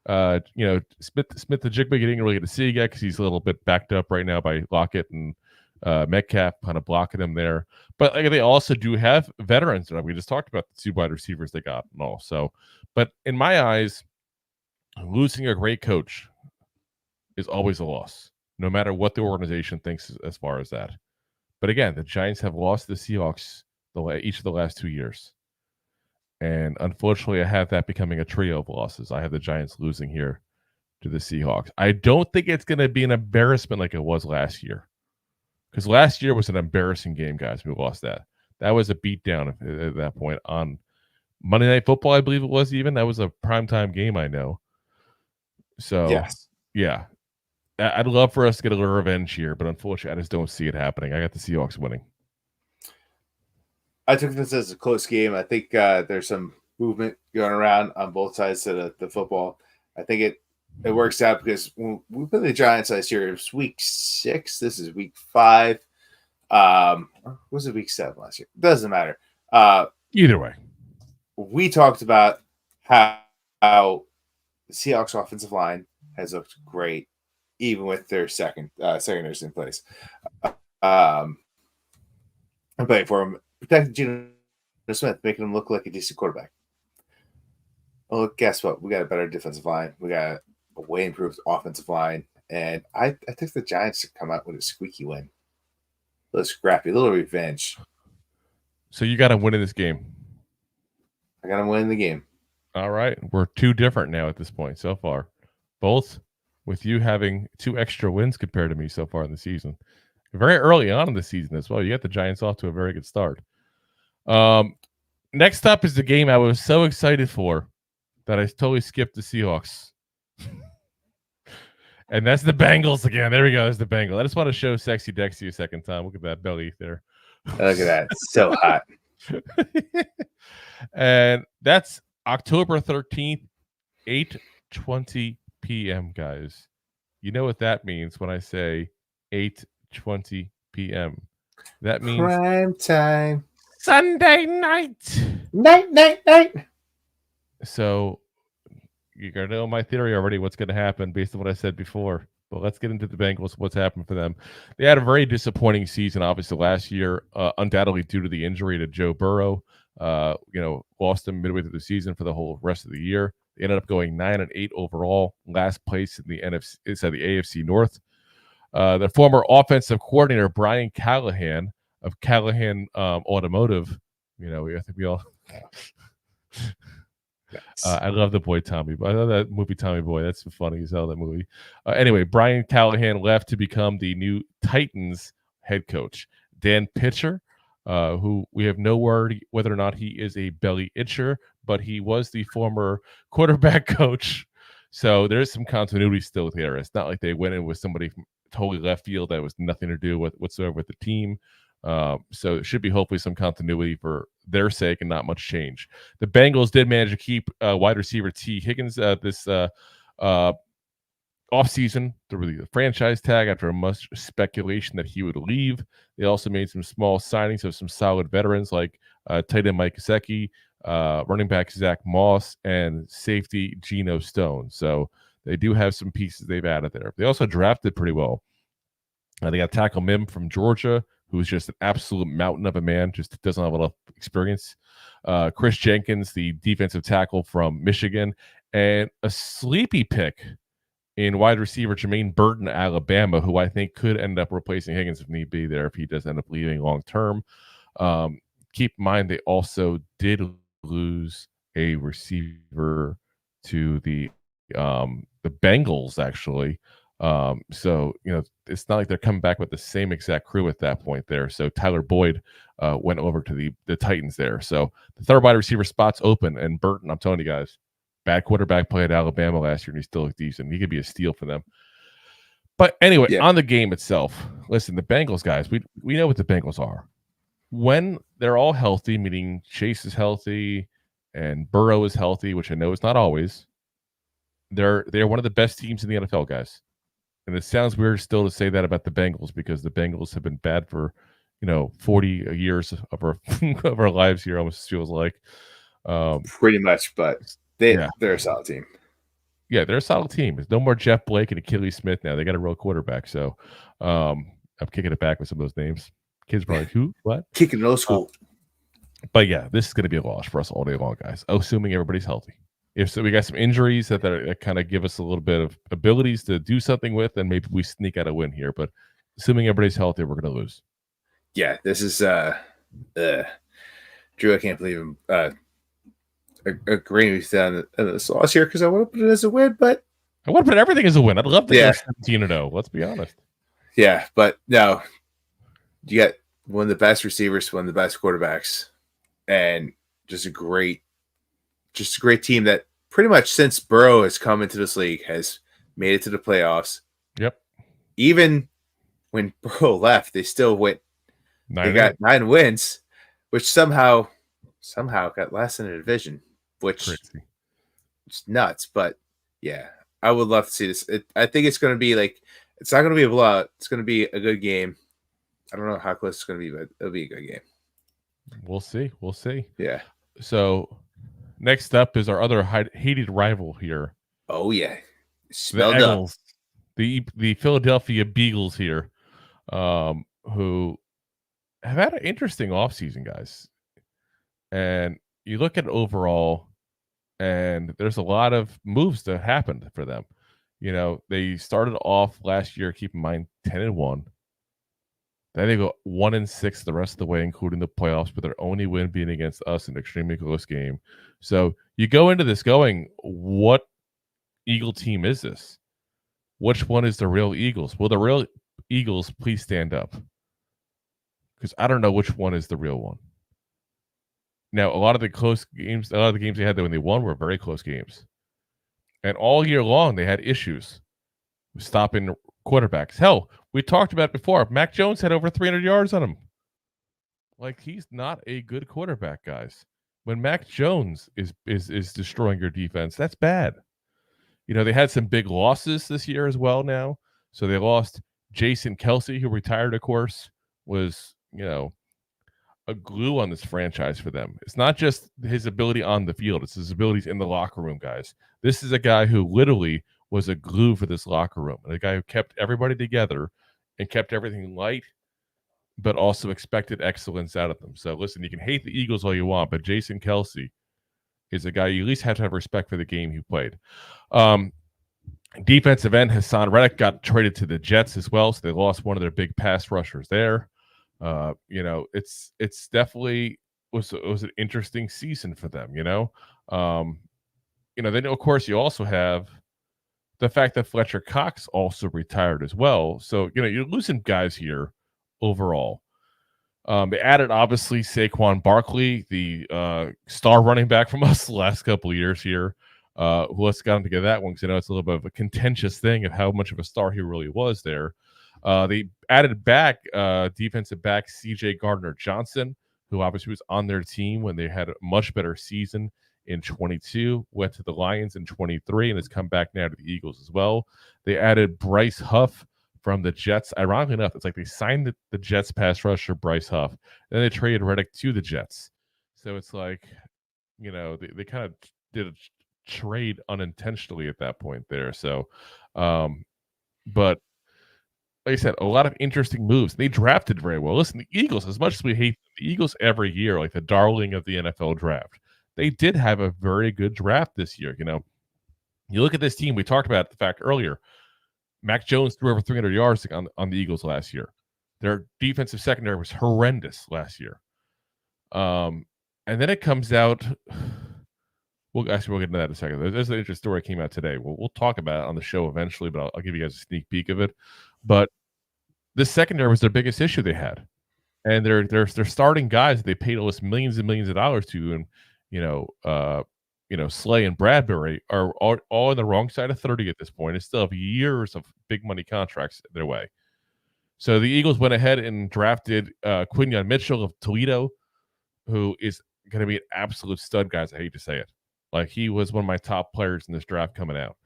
Smith the Jigba, you didn't really get to see yet because he's a little bit backed up right now by Lockett and Metcalf kind of blocking him there. But they also do have veterans. We just talked about the 2 wide receivers they got and all. So, but in my eyes, losing a great coach is always a loss, no matter what the organization thinks as far as that. But again, the Giants have lost the Seahawks each of the last 2 years. And unfortunately, I have that becoming a trio of losses. I have the Giants losing here to the Seahawks. I don't think it's going to be an embarrassment like it was last year. Because last year was an embarrassing game, guys. We lost that. That was a beatdown at that point on Monday Night Football, I believe it was even. That was a primetime game, I know. So, yes. Yeah. I'd love for us to get a little revenge here, but unfortunately, I just don't see it happening. I got the Seahawks winning. I took this as a close game. I think there's some movement going around on both sides of the football. I think it works out because when we played the Giants last year, it was week 6. This is week 5. Was it week 7 last year? Doesn't matter. Either way, we talked about how the Seahawks offensive line has looked great, even with their secondaries in place. I'm playing for them. Protecting Geno Smith, making him look like a decent quarterback. Well, guess what? We got a better defensive line. We got a way improved offensive line. And I think the Giants should come out with a squeaky win. A little scrappy, a little revenge. So you got to win in this game. I got to win the game. All right. We're 2 different now at this point so far. Both with you having 2 extra wins compared to me so far in the season. Very early on in the season as well. You got the Giants off to a very good start. Next up is the game I was so excited for that I totally skipped the Seahawks. And that's the Bengals again. There we go. That's the Bengals. I just want to show Sexy Dexy a second time. Look at that belly there. Look at that. It's so hot. And that's October 13th, 8:20 p.m., guys. You know what that means when I say 8:20 p.m. That means prime time. Sunday night. Night. So you gotta know my theory already, what's going to happen based on what I said before. But let's get into the Bengals, what's happened for them. They had a very disappointing season, obviously, last year, undoubtedly due to the injury to Joe Burrow. Lost them midway through the season for the whole rest of the year. They ended up going 9-8 overall, last place in the AFC North. The former offensive coordinator, Brian Callahan of Callahan Automotive, I think we all I love the boy Tommy. I love that movie Tommy Boy. That's funny as hell, that movie. Anyway, Brian Callahan left to become the new Titans head coach. Dan Pitcher, who we have no word whether or not he is a belly itcher, but he was the former quarterback coach. So there's some continuity still there. It's not like they went in with somebody from totally left field that was nothing to do with whatsoever with the team. So it should be hopefully some continuity for their sake and not much change. The Bengals did manage to keep wide receiver T. Higgins this offseason through the franchise tag after much speculation that he would leave. They also made some small signings of some solid veterans like tight end Mike Gesicki, running back Zach Moss, and safety Geno Stone. So they do have some pieces they've added there. They also drafted pretty well. They got tackle Mim from Georgia, who's just an absolute mountain of a man, just doesn't have a lot of experience. Chris Jenkins, the defensive tackle from Michigan, and a sleepy pick in wide receiver Jermaine Burton, Alabama, who I think could end up replacing Higgins if need be there if he does end up leaving long term. Keep in mind they also did lose a receiver to the Bengals, actually. So it's not like they're coming back with the same exact crew at that point there. So Tyler Boyd went over to the Titans there. So the third wide receiver spot's open, and Burton, I'm telling you guys, Bad quarterback play at Alabama last year, and he still looked decent. He could be a steal for them. But anyway, on the game itself, listen, the Bengals guys, we know what the Bengals are. When they're all healthy, meaning Chase is healthy and Burrow is healthy, which I know is not always, they're one of the best teams in the NFL, guys. And it sounds weird still to say that about the Bengals because the Bengals have been bad for, 40 years of our of our lives here, almost feels like. Pretty much, but they're a solid team. Yeah, they're a solid team. There's no more Jeff Blake and Achilles Smith now. They got a real quarterback. So I'm kicking it back with some of those names. Kids probably like, who? What? Kicking old school. But yeah, this is going to be a loss for us all day long, guys. Assuming everybody's healthy. If so, we got some injuries that kind of give us a little bit of abilities to do something with, and maybe we sneak out a win here. But assuming everybody's healthy, we're going to lose. Yeah, this is Drew. I can't believe him agreeing with that on this loss here because I want to put it as a win, but I want to put everything as a win. I'd love to go 17-0. Let's be honest. Yeah, but no, you got one of the best receivers, one of the best quarterbacks, and just a great team that pretty much since Burrow has come into this league has made it to the playoffs. Yep. Even when Burrow left, they still went. They got 9 wins, which somehow got last in the division, which is nuts. But yeah, I would love to see this. I think it's going to be it's not going to be a blowout. It's going to be a good game. I don't know how close it's going to be, but it'll be a good game. We'll see. Yeah. So next up is our other hated rival here. Oh yeah, the Eagles, the Philadelphia Beagles here, who have had an interesting offseason, guys. And you look at it overall, and there's a lot of moves that happened for them. They started off last year, keep in mind, 10-1. Then they go 1-6 the rest of the way, including the playoffs, but their only win being against us in an extremely close game. So you go into this going, what Eagle team is this? Which one is the real Eagles? Will the real Eagles please stand up? Because I don't know which one is the real one. Now, a lot of the games they had when they won were very close games. And all year long, they had issues with stopping quarterbacks. Hell, we talked about it before. Mac Jones had over 300 yards on him. He's not a good quarterback, guys. When Mac Jones is destroying your defense, that's bad. They had some big losses this year as well now. So they lost Jason Kelsey, who retired, of course, was, a glue on this franchise for them. It's not just his ability on the field. It's his abilities in the locker room, guys. This is a guy who literally was a glue for this locker room, and a guy who kept everybody together and kept everything light, but also expected excellence out of them. So listen, you can hate the Eagles all you want, but Jason Kelsey is a guy you at least have to have respect for the game he played. Defensive end Hassan Reddick got traded to the Jets as well, so they lost one of their big pass rushers there. It's definitely was an interesting season for them. Then of course you also have the fact that Fletcher Cox also retired as well. So you're losing guys here overall. They added obviously Saquon Barkley, the star running back from us the last couple of years here. Who else got him to get that one? Because I know it's a little bit of a contentious thing of how much of a star he really was there. They added back defensive back CJ Gardner-Johnson, who obviously was on their team when they had a much better season in 22, went to the Lions in 23, and has come back now to the Eagles as well. They added Bryce Huff from the Jets. Ironically enough, it's like they signed the Jets pass rusher Bryce Huff, then they traded Reddick to the Jets. So it's like, they kind of did a trade unintentionally at that point there. So, but like I said, a lot of interesting moves. They drafted very well. Listen, the Eagles, as much as we hate the Eagles every year, like the darling of the NFL draft, they did have a very good draft this year. You look at this team, we talked about the fact earlier, Mac Jones threw over 300 yards on the Eagles last year. Their defensive secondary was horrendous last year. And then it comes out, we'll get into that in a second. There's an interesting story that came out today. We'll talk about it on the show eventually, but I'll give you guys a sneak peek of it. But the secondary was their biggest issue they had. And they're starting guys that they paid almost millions and millions of dollars to, and Slay and Bradbury are all on the wrong side of 30 at this point and still have years of big money contracts their way. So the Eagles went ahead and drafted Quinyon Mitchell of Toledo, who is going to be an absolute stud, guys. I hate to say it. Like, he was one of my top players in this draft coming out.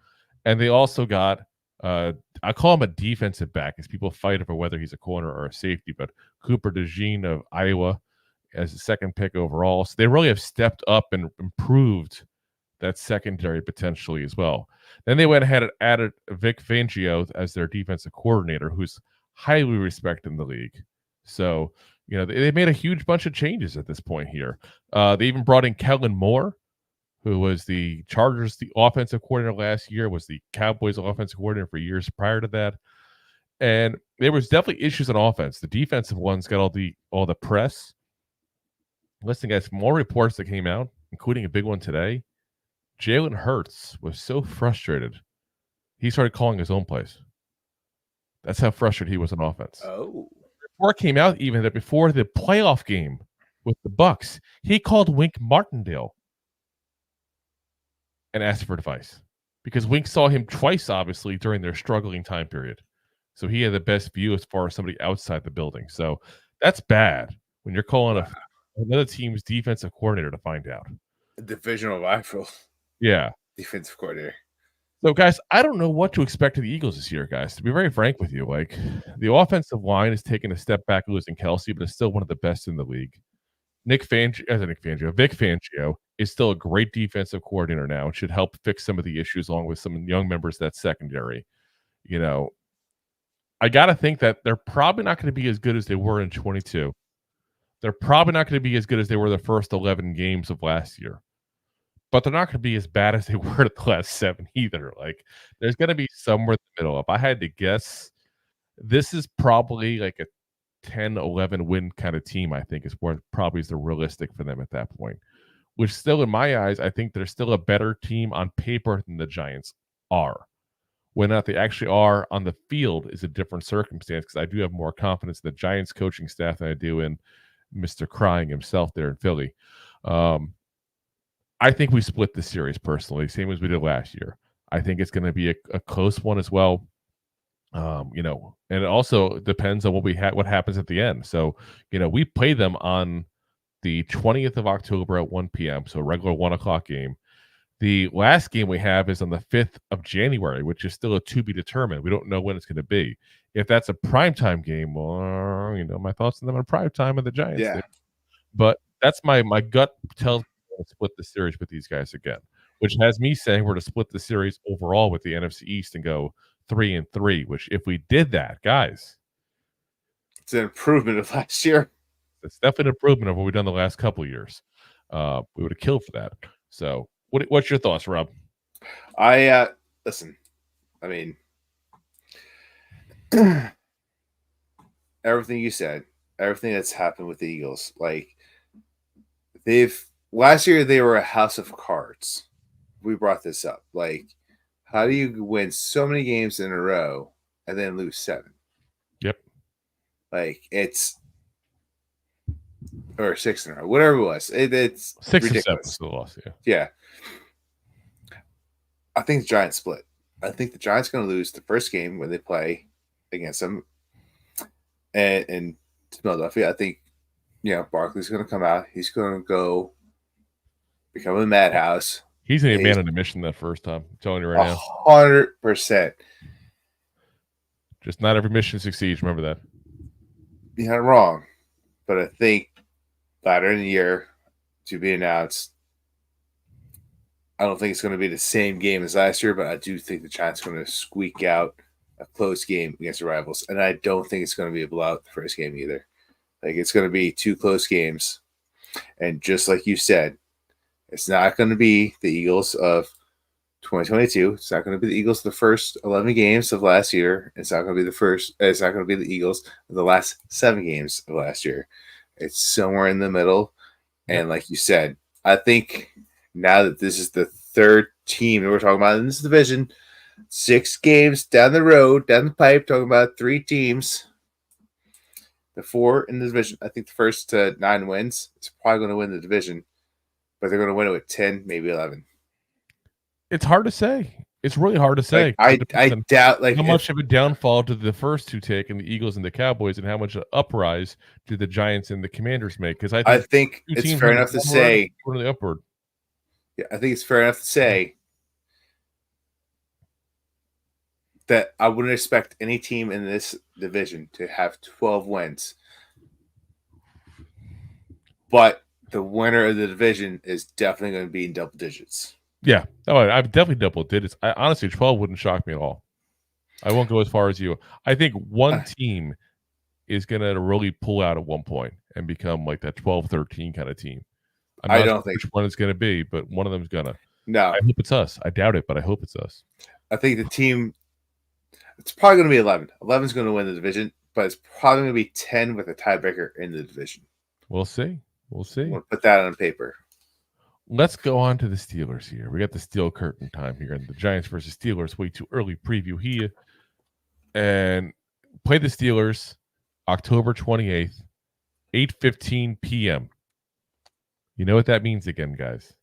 And they also got, I call him a defensive back as people fight over whether he's a corner or a safety, but Cooper DeJean of Iowa as the second pick overall. So they really have stepped up and improved that secondary potentially as well. Then they went ahead and added Vic Fangio as their defensive coordinator, who's highly respected in the league. So, they made a huge bunch of changes at this point here. They even brought in Kellen Moore, who was the Chargers, the offensive coordinator last year, was the Cowboys offensive coordinator for years prior to that. And there was definitely issues on offense. The defensive ones got all the press. Listen, guys, more reports that came out, including a big one today. Jalen Hurts was so frustrated, he started calling his own plays. That's how frustrated he was on offense. Oh. Report came out even that before the playoff game with the Bucs, he called Wink Martindale and asked for advice because Wink saw him twice, obviously, during their struggling time period. So he had the best view as far as somebody outside the building. So that's bad when you're calling another team's defensive coordinator to find out. Divisional rival. Yeah. Defensive coordinator. So, guys, I don't know what to expect of the Eagles this year, guys. To be very frank with you, like, the offensive line has taken a step back losing Kelsey, but it's still one of the best in the league. Vic Fangio is still a great defensive coordinator now and should help fix some of the issues along with some young members of that secondary. I got to think that they're probably not going to be as good as they were in 22. They're probably not going to be as good as they were the first 11 games of last year. But they're not going to be as bad as they were the last 7 either. Like, there's going to be somewhere in the middle. If I had to guess, this is probably like a 10, 11 win kind of team, I think, is where probably is the realistic for them at that point. Which still, in my eyes, I think they're still a better team on paper than the Giants are. Whether or not they actually are on the field is a different circumstance because I do have more confidence in the Giants coaching staff than I do in Mr. Crying himself there in Philly. I think we split the series personally, same as we did last year. I think it's going to be a close one as well. And it also depends on what happens at the end. So, we play them on the 20th of October at 1 p.m. So a regular 1:00 game. The last game we have is on the 5th of January, which is still a to be determined. We don't know when it's going to be. If that's a primetime game, well, my thoughts on them on primetime of the Giants. Yeah. But that's my gut tells me to split the series with these guys again, which has me saying we're to split the series overall with the NFC East and go 3-3, which if we did that, guys, it's an improvement of last year. It's definitely an improvement of what we've done the last couple of years. We would have killed for that. So what's your thoughts, Rob? Listen, I mean, everything you said, everything that's happened with the Eagles, like last year they were a house of cards. We brought this up. Like, how do you win so many games in a row and then lose 7? Yep. Like, or 6 in a row, whatever it was. It's 6 ridiculous. and 7 is the loss. Yeah. I think the Giants split. I think the Giants are going to lose the first game when they play against them. And in Philadelphia, I think, Barkley's going to come out. He's going to go become a madhouse. He's going to be man on a mission that first time. I'm telling you right now. 100%. Just not every mission succeeds. Remember that. You're not wrong. But I think later in the year, to be announced, I don't think it's going to be the same game as last year, but I do think the Giants are going to squeak out a close game against the rivals. And I don't think it's going to be a blowout the first game either. Like, it's going to be 2 close games. And just like you said, it's not going to be the Eagles of 2022. It's not going to be the Eagles of the first 11 games of last year. It's not going to be it's not going to be the Eagles of the last 7 games of last year. It's somewhere in the middle. And like you said, I think now that this is the 3rd team that we're talking about in this division, 6 games down the road, down the pipe, talking about 3 teams. The 4 in the division. I think the first 9 wins. It's probably going to win the division, but they're going to win it with 10, maybe 11. It's hard to say. It's really hard to say. I doubt how much of a downfall did the first two take, and the Eagles and the Cowboys, and how much uprise did the Giants and the Commanders make? Because I think it's fair enough to say really upward. Yeah, I think it's fair enough to say that I wouldn't expect any team in this division to have 12 wins. But the winner of the division is definitely going to be in double digits. Yeah. Oh, I've definitely double digits. Honestly, 12 wouldn't shock me at all. I won't go as far as you. I think one team is going to really pull out at one point and become like that 12-13 kind of team. I don't think which one it's going to be, but one of them is going to. No. I hope it's us. I doubt it, but I hope it's us. I think the team, it's probably going to be 11. 11 is going to win the division, but it's probably going to be 10 with a tiebreaker in the division. We'll see. We'll see. We'll put that on paper. Let's go on to the Steelers here. We got the steel curtain time here, and the Giants versus Steelers. Way too early preview here. And play the Steelers October 28th, 8:15 p.m. You know what that means again, guys?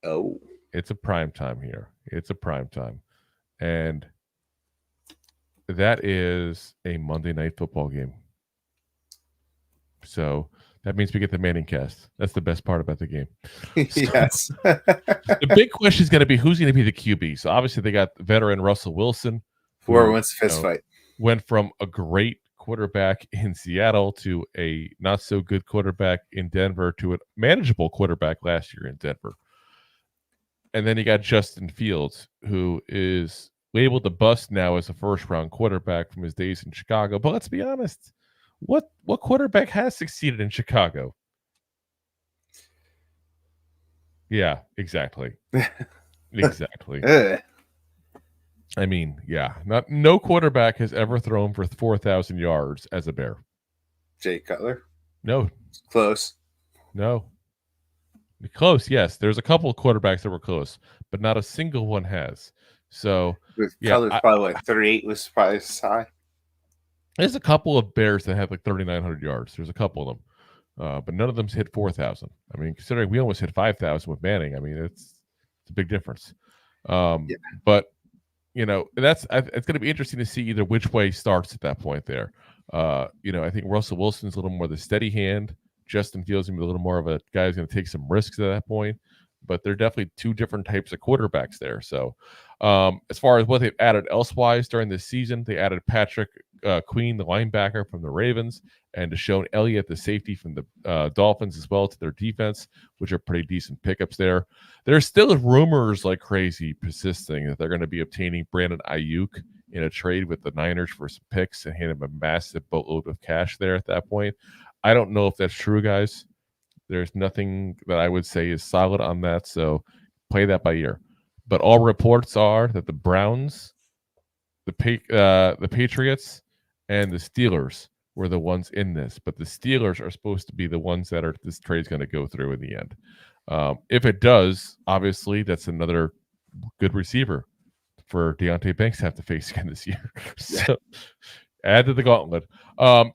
Oh. It's a prime time here. It's a prime time. And that is a Monday Night Football game. So that means we get the Manning cast. That's the best part about the game. Yes. The big question is going to be who's going to be the QB. So obviously they got veteran Russell Wilson. Whoever wins the fist fight. Went from a great quarterback in Seattle to a not so good quarterback in Denver to a manageable quarterback last year in Denver. And then you got Justin Fields, who is labeled the bust now as a first-round quarterback from his days in Chicago. But let's be honest, what quarterback has succeeded in Chicago? Yeah, exactly. Exactly. I mean, yeah, no quarterback has ever thrown for 4,000 yards as a Bear. Jay Cutler? No. Close. No. Close, yes. There's a couple of quarterbacks that were close, but not a single one has. So, Cutler's probably like 38 was probably his high. There's a couple of Bears that have like 3,900 yards. There's a couple of them, but none of them's hit 4,000. I mean, considering we almost hit 5,000 with Manning, I mean, it's a big difference. But it's going to be interesting to see either which way starts at that point there. I think Russell Wilson's a little more the steady hand. Justin Fields going to be a little more of a guy who's going to take some risks at that point. But they're definitely two different types of quarterbacks there. So as far as what they've added elsewise during this season, they added Patrick Queen, the linebacker from the Ravens, and Deshaun Elliott, the safety from the Dolphins as well, to their defense, which are pretty decent pickups there. There's still rumors like crazy persisting that they're going to be obtaining Brandon Ayuk in a trade with the Niners for some picks and hand him a massive boatload of cash there at that point. I don't know if that's true, guys. There's nothing that I would say is solid on that, so play that by ear. But all reports are that the Browns, the Patriots, and the Steelers were the ones in this. But the Steelers are supposed to be the ones that this trade's going to go through in the end. If it does, obviously, that's another good receiver for Deonte Banks to have to face again this year. So add to the gauntlet.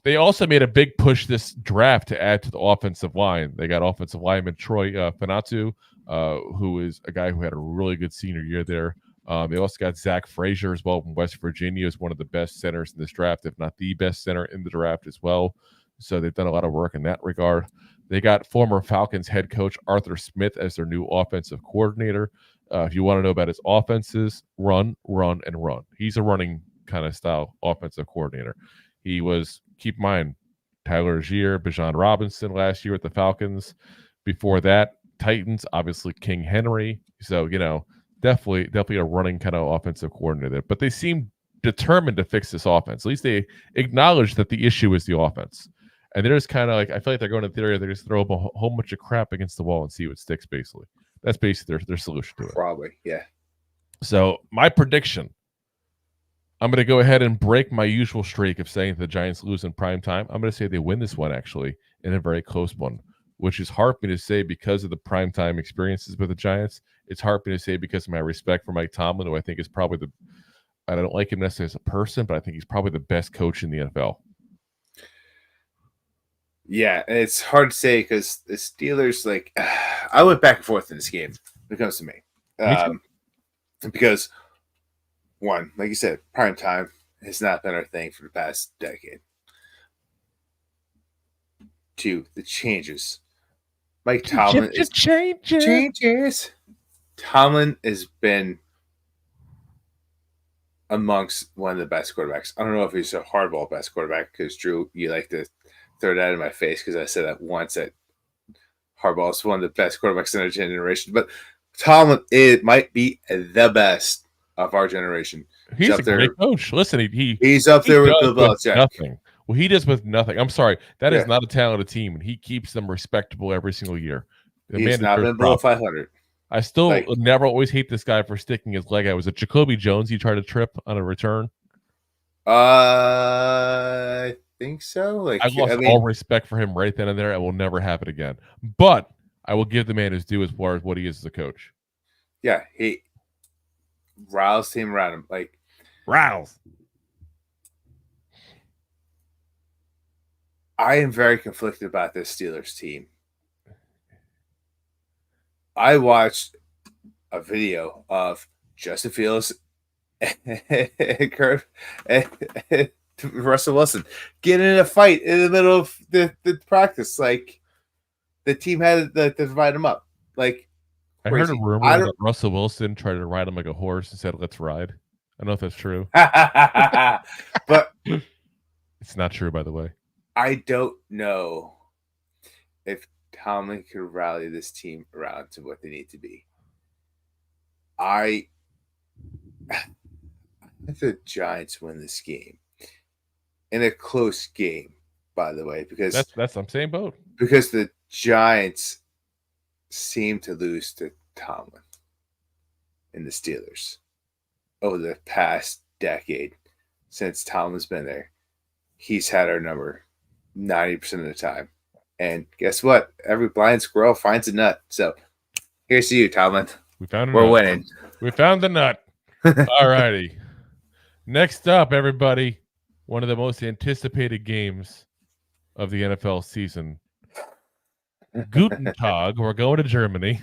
They also made a big push this draft to add to the offensive line. They got offensive lineman Troy Fanatu, who is a guy who had a really good senior year there. They also got Zach Frazier as well from West Virginia, as one of the best centers in this draft, if not the best center in the draft as well. So they've done a lot of work in that regard. They got former Falcons head coach Arthur Smith as their new offensive coordinator. If you want to know about his offenses, run, and run. He's a running kind of style offensive coordinator. He was, keep in mind, Tyler Algier, Bijan Robinson last year at the Falcons. Before that, Titans, obviously King Henry. So, definitely a running kind of offensive coordinator. But they seem determined to fix this offense. At least they acknowledge that the issue is the offense. And they're just kind of like, I feel like they're going to theory, they just throw up a whole bunch of crap against the wall and see what sticks, basically. That's basically their solution to it. Probably, yeah. So my prediction, I'm going to go ahead and break my usual streak of saying the Giants lose in prime time. I'm going to say they win this one, actually, in a very close one, which is hard for me to say because of the primetime experiences with the Giants. It's hard for me to say because of my respect for Mike Tomlin, who I think is probably I don't like him necessarily as a person, but I think he's probably the best coach in the NFL. Yeah, and it's hard to say because the Steelers, I went back and forth in this game when it comes to me. Because one, like you said, prime time has not been our thing for the past decade. Two, the changes. Mike Tomlin is changes. Tomlin has been amongst one of the best quarterbacks. I don't know if he's a hardball best quarterback because Drew, you like to throw that in my face because I said that once that Harbaugh is one of the best quarterbacks in our generation. But Tomlin might be the best of our generation. He's a great coach. Listen, he's up there with Bill Belichick. Nothing. Well, he does with nothing. I'm sorry. That is not a talented team, and he keeps them respectable every single year. He's not been below 500. I still never always hate this guy for sticking his leg out. Was it Jacoby Jones he tried to trip on a return? I think so. I lost all respect for him right then and there. I will never have it again. But I will give the man his due as far as what he is as a coach. Yeah, he riles team around him. Riles. I am very conflicted about this Steelers team. I watched a video of Justin Fields and Kirk and Russell Wilson getting in a fight in the middle of the practice. Like, the team had to divide them up. Like, I heard a rumor that Russell Wilson tried to ride him like a horse and said, "Let's ride." I don't know if that's true. But it's not true, by the way. I don't know if Tomlin could rally this team around to what they need to be. The Giants win this game in a close game, by the way, because that's I'm same boat. Because the Giants seem to lose to Tomlin and the Steelers over the past decade since Tomlin's been there. He's had our number 90% of the time. And guess what? Every blind squirrel finds a nut. So here's to you, Tomlin. We're winning. We found the nut. All righty. Next up, everybody, one of the most anticipated games of the NFL season. Guten Tag. We're going to Germany.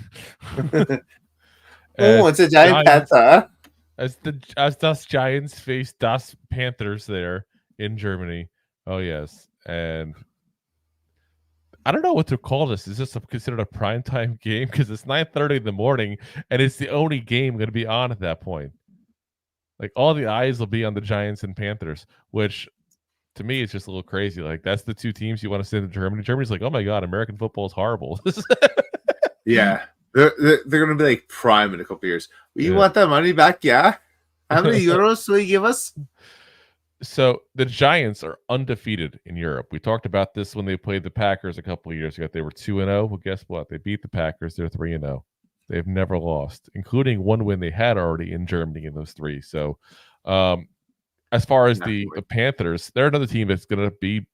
It's a giant panther. As das Giants face das Panthers there in Germany. Oh, yes. And I don't know what to call this. Is this considered a primetime game? Because it's 9:30 in the morning, and it's the only game going to be on at that point. Like, all the eyes will be on the Giants and Panthers, which to me is just a little crazy. Like, that's the two teams you want to send to Germany. Germany's like, oh my God, American football is horrible. Yeah. They're going to be like prime in a couple years. You want that money back? Yeah. How many euros will you give us? So the Giants are undefeated in Europe. We talked about this when they played the Packers a couple of years ago. They were 2-0. Well, guess what? They beat the Packers. They're 3-0. They've never lost, including one win they had already in Germany in those three. So as far as the Panthers, they're another team that's going to be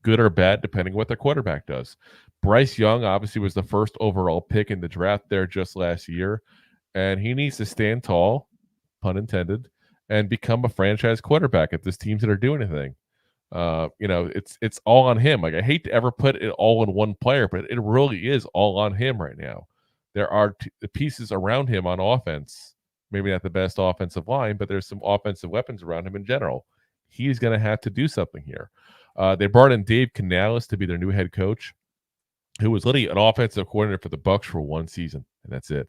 good or bad depending on what their quarterback does. Bryce Young obviously was the first overall pick in the draft there just last year, and he needs to stand tall, pun intended, and become a franchise quarterback if this team's going to do anything. It's all on him. Like, I hate to ever put it all in one player, but it really is all on him right now. There are the pieces around him on offense, maybe not the best offensive line, but there's some offensive weapons around him in general. He's going to have to do something here. They brought in Dave Canales to be their new head coach, who was literally an offensive coordinator for the Bucs for one season, and that's it.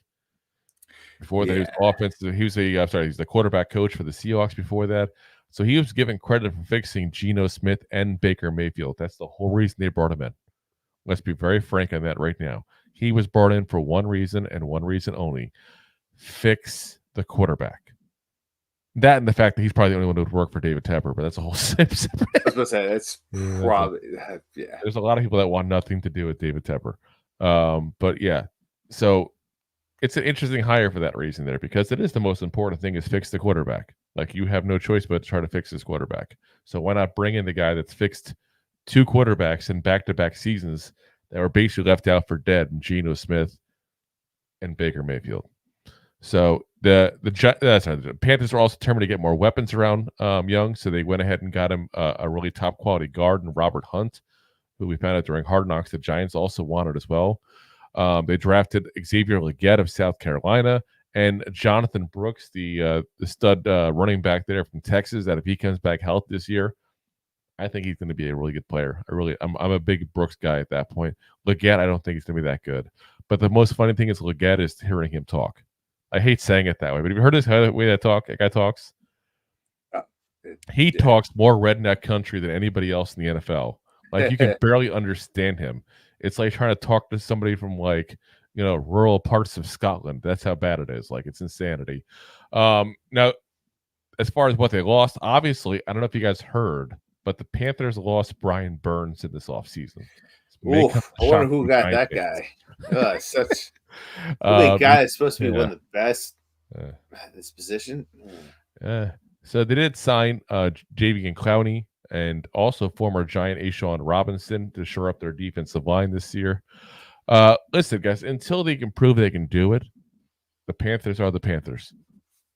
Before that, he was offensive. He's the quarterback coach for the Seahawks before that. So he was given credit for fixing Geno Smith and Baker Mayfield. That's the whole reason they brought him in. Let's be very frank on that right now. He was brought in for one reason and one reason only: fix the quarterback. That and the fact that he's probably the only one who would work for David Tepper, but that's a whole separate. I was going to say, it's probably, yeah. There's a lot of people that want nothing to do with David Tepper. But yeah, so it's an interesting hire for that reason there, because it is the most important thing is fix the quarterback. Like, you have no choice but to try to fix this quarterback. So why not bring in the guy that's fixed two quarterbacks in back-to-back seasons that were basically left out for dead, and Geno Smith and Baker Mayfield. So the Panthers are also determined to get more weapons around Young, so they went ahead and got him a really top quality guard in Robert Hunt, who we found out during Hard Knocks the Giants also wanted as well. They drafted Xavier Legette of South Carolina And Jonathan Brooks, the stud running back there from Texas, that if he comes back healthy this year, I think he's going to be a really good player. I'm a big Brooks guy at that point. Leggett, I don't think he's going to be that good. But the most funny thing is Leggett is hearing him talk. I hate saying it that way, but have you heard the way that guy talks? He talks more redneck country than anybody else in the NFL. Like, you can barely understand him. It's like trying to talk to somebody from, like, rural parts of Scotland. That's how bad it is. Like, it's insanity. Now, as far as what they lost, obviously, I don't know if you guys heard, but the Panthers lost Brian Burns in this offseason. I wonder who got that guy. Such a guy that's supposed to be one of the best at this position. So they did sign Javian Clowney and also former Giant Ashawn Robinson to shore up their defensive line this year. Listen, guys, until they can prove they can do it, the Panthers are the Panthers.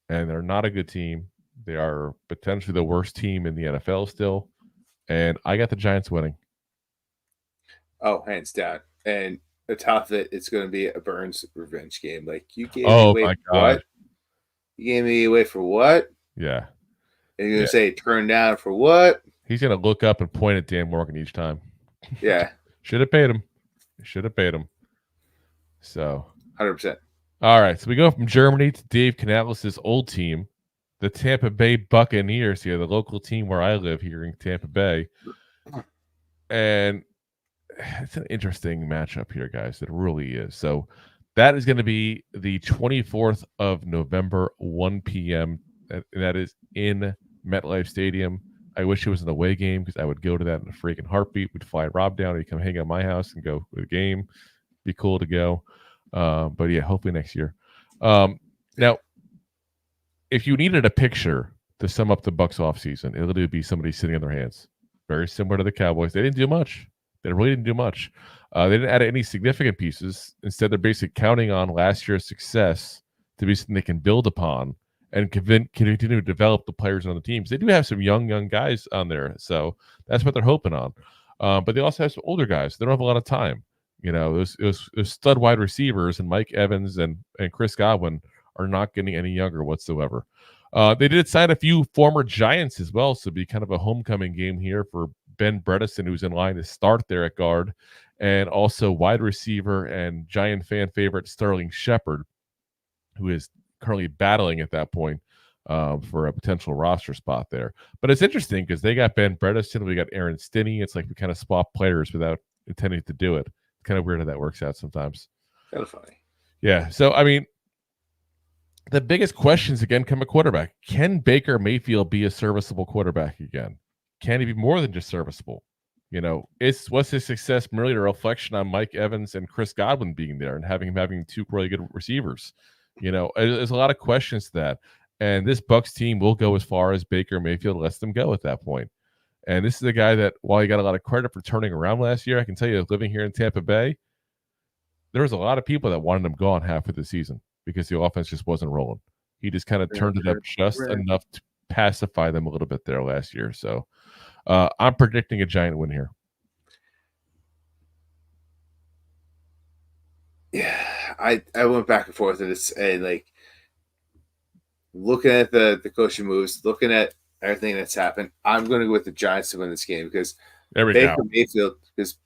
And they're not a good team. They are potentially the worst team in the NFL still. And I got the Giants winning. Oh, hands down. And atop of it, it's going to be a Burns revenge game. Like, you gave me away for what? You gave me away for what? Yeah. And you're going to say turn down for what? He's going to look up and point at Dan Morgan each time. Yeah. Should have paid him. So 100%. All right. So we go from Germany to Dave Canales' old team, the Tampa Bay Buccaneers here, the local team where I live here in Tampa Bay. And it's an interesting matchup here, guys. It really is. So that is going to be the 24th of November, 1 p.m. And that is in MetLife Stadium. I wish it was an away game because I would go to that in a freaking heartbeat. We'd fly Rob down. He'd come hang out at my house and go to the game. Be cool to go. But yeah, hopefully next year. Now, if you needed a picture to sum up the Bucs offseason, it would be somebody sitting on their hands. Very similar to the Cowboys. They didn't do much. They really didn't do much. They didn't add any significant pieces. Instead, they're basically counting on last year's success to be something they can build upon and continue to develop the players on the teams. They do have some young guys on there, so that's what they're hoping on. But they also have some older guys. They don't have a lot of time. Those stud wide receivers and Mike Evans and Chris Godwin are not getting any younger whatsoever. They did sign a few former Giants as well, so it'll be kind of a homecoming game here for Ben Bredesen, who's in line to start there at guard, and also wide receiver and Giant fan favorite Sterling Shepard, who is currently battling at that point for a potential roster spot there. But it's interesting because they got Ben Bredesen, we got Aaron Stinney. It's like we kind of swap players without intending to do it. It's kind of weird how that works out sometimes. Kind of funny. Yeah. So, I mean, the biggest questions again come at quarterback. Can Baker Mayfield be a serviceable quarterback again? Can he be more than just serviceable? Was his success merely a reflection on Mike Evans and Chris Godwin being there and having two really good receivers? There's a lot of questions to that. And this Bucs team will go as far as Baker Mayfield lets them go at that point. And this is a guy that, while he got a lot of credit for turning around last year, I can tell you, living here in Tampa Bay, there was a lot of people that wanted him gone half of the season because the offense just wasn't rolling. He just kind of turned it up just enough to pacify them a little bit there last year. So I'm predicting a Giant win here. Yeah, I went back and forth and like looking at the coaching moves, looking at everything that's happened, I'm going to go with the Giants to win this game because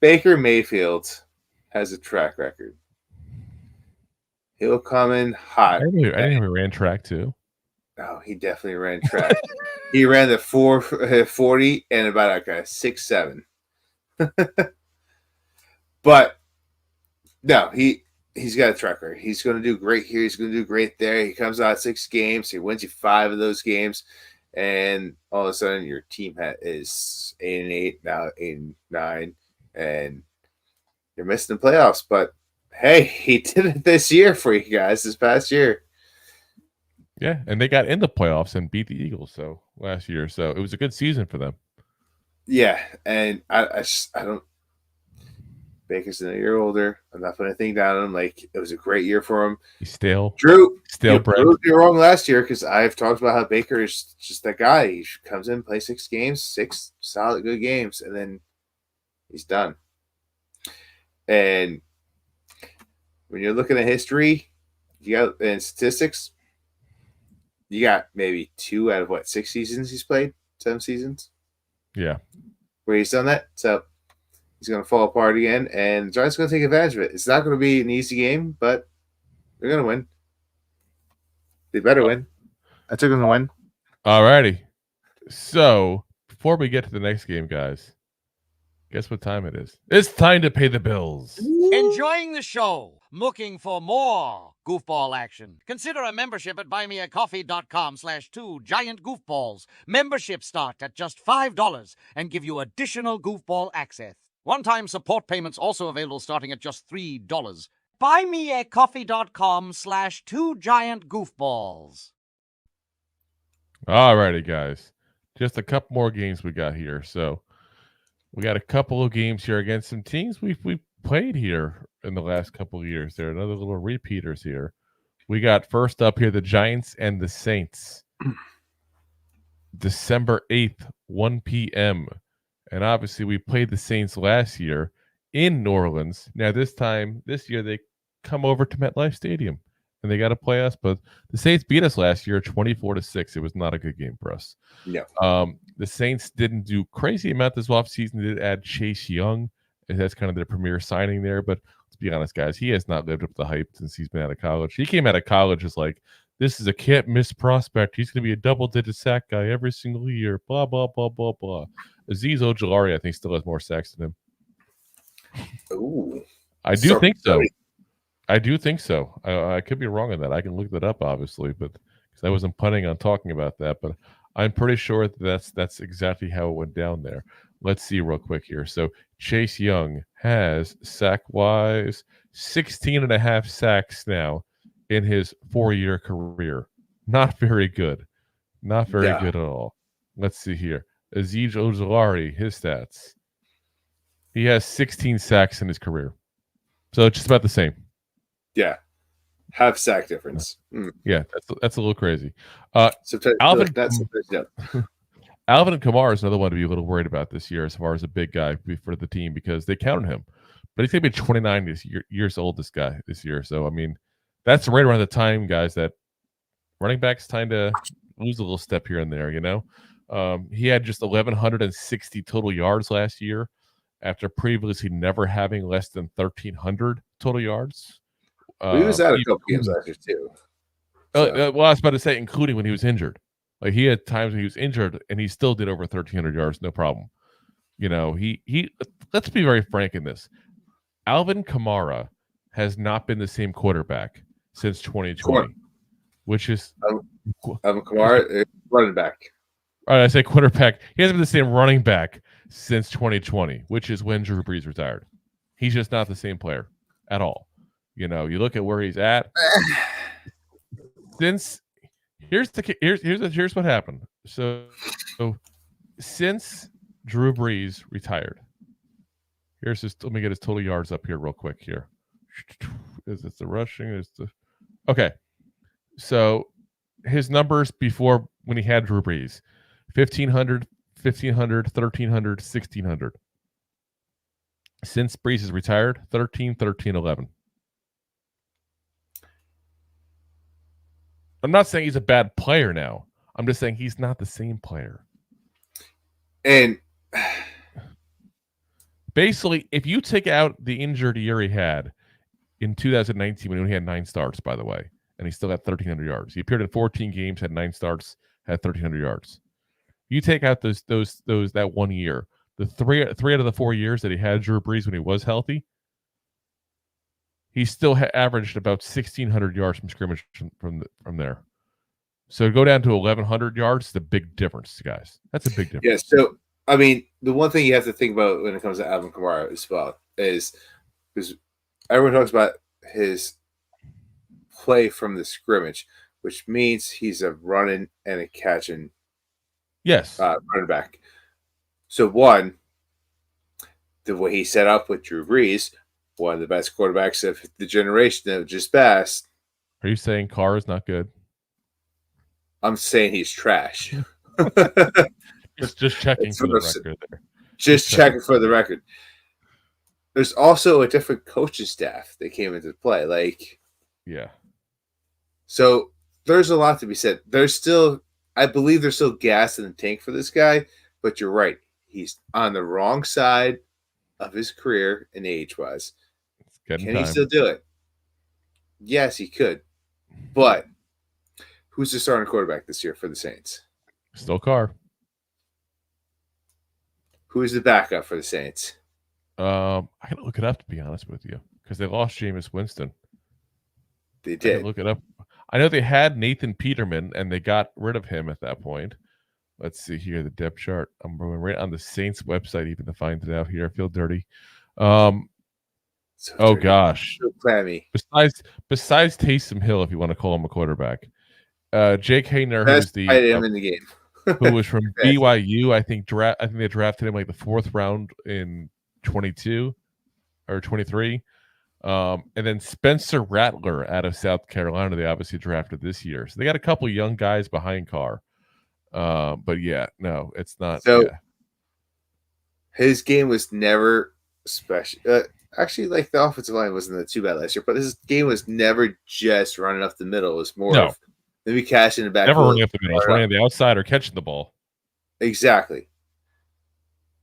Baker Mayfield has a track record. He'll come in hot. I didn't even ran track too. Oh, he definitely ran track. He ran the 440 and about like a 6.7. But no, he's got a track record. He's going to do great here. He's going to do great there. He comes out 6 games. He wins you 5 of those games. And all of a sudden, your team is 8-8, now 8-9, and you're missing the playoffs. But hey, he did it this year for you guys, this past year. Yeah, and they got in the playoffs and beat the Eagles last year. So it was a good season for them. Yeah, and I don't. Baker's a year older. I'm not putting anything down on him. Like, it was a great year for him. He's stale. Drew, stale bread. You were wrong last year because I've talked about how Baker is just that guy. He comes in, plays 6 games, 6 solid good games, and then he's done. And when you're looking at history, You got in statistics, you got maybe 2 out of 6 seasons he's played, 7 seasons Yeah. where he's done that. So he's going to fall apart again, and the Giants are going to take advantage of it. It's not going to be an easy game, but they're going to win. They better win. I took them to win. All righty. So before we get to the next game, guys, guess what time it is? It's time to pay the bills. Enjoying the show? Looking for more goofball action? Consider a membership at buymeacoffee.com/2giantgoofballs. Memberships start at just $5 and give you additional goofball access. One-time support payments also available starting at just $3. buymeacoffee.com/2giantgoofballs. All righty, guys. Just a couple more games we got here. So we got a couple of games here against some teams we've played here in the last couple of years. There are another little repeaters here. We got first up here the Giants and the Saints. December 8th, 1 p.m. And obviously we played the Saints last year in New Orleans. Now this year they come over to MetLife Stadium and they got to play us, but the Saints beat us last year 24-6. It was not a good game for us. No. The Saints didn't do crazy amount this offseason. They did add Chase Young. That's kind of their premier signing there. But let's be honest, guys, he has not lived up to the hype since he's been out of college. He came out of college as like, this is a can't-miss prospect. He's going to be a double-digit sack guy every single year. Blah, blah, blah, blah, blah. Azeez Ojulari, I think, still has more sacks than him. Ooh. I do think so. I do think so. I could be wrong on that. I can look that up, obviously, but because I wasn't planning on talking about that. But I'm pretty sure that's exactly how it went down there. Let's see real quick here. So Chase Young has sack-wise 16.5 sacks now in his 4-year career. Not very good. Not very good at all. Let's see here. Azeez Ojulari, his stats. He has 16 sacks in his career. So it's just about the same. Yeah. Half sack difference. Yeah, that's a little crazy. Alvin Kamara is another one to be a little worried about this year as far as a big guy for the team because they counted him. But he's going to be 29 years old, this guy, this year. So, I mean, that's right around the time, guys, that running backs tend to lose a little step here and there, you know? He had just 1,160 total yards last year after previously never having less than 1,300 total yards. He was out a couple games last year, too. Well, I was about to say, including when he was injured. Like, he had times when he was injured, and he still did over 1,300 yards, no problem. You know, he. Let's be very frank in this. Alvin Kamara has not been the same quarterback since 2020, which is Alvin Kamara, running back. All right, I say quarterback. He hasn't been the same running back since 2020, which is when Drew Brees retired. He's just not the same player at all. You know, you look at where he's at. Here's what happened. So since Drew Brees retired, let me get his total yards up here real quick here. Is it the rushing? Okay. So his numbers before when he had Drew Brees, 1,500, 1,300, 1,600. Since Brees is retired, 13, 11. I'm not saying he's a bad player now. I'm just saying he's not the same player. And basically, if you take out the injured year he had in 2019, when he had 9 starts, by the way, and he still had 1,300 yards. He appeared in 14 games, had 9 starts, had 1,300 yards. You take out those that 1 year, the three out of the 4 years that he had Drew Brees when he was healthy, he still averaged about 1,600 yards from scrimmage from there. So to go down to 1,100 yards is a big difference, guys. That's a big difference. Yeah. So I mean, the one thing you have to think about when it comes to Alvin Kamara as well is because everyone talks about his play from the scrimmage, which means he's a running and a catching running back. So one, the way he set up with Drew Brees, one of the best quarterbacks of the generation that just passed. Are you saying Carr is not good? I'm saying he's trash. just checking for the record there. Just checking for the record. There's also a different coaching staff that came into play. Like, yeah. So there's a lot to be said. I believe there's still gas in the tank for this guy, but you're right. He's on the wrong side of his career and age-wise. Can he still do it? Yes, he could. But who's the starting quarterback this year for the Saints? Still Carr. Who is the backup for the Saints? I can look it up, to be honest with you, because they lost Jameis Winston. They did. I can look it up. I know they had Nathan Peterman, and they got rid of him at that point. Let's see here, the depth chart. I'm going right on the Saints website even to find it out here. I feel dirty. Oh gosh. So clammy. Besides Taysom Hill, if you want to call him a quarterback, Jake Hayner, Best item in the game. who was from BYU, I think they drafted him like the 4th round in 22 or 23. And then Spencer Rattler out of South Carolina, they obviously drafted this year. So they got a couple young guys behind Carr. But yeah, no, it's not. So his game was never special. Actually, like the offensive line wasn't too bad last year, but his game was never just running up the middle. It was more of maybe catching the back. Never running up the middle. It's running on the outside or catching the ball. Exactly.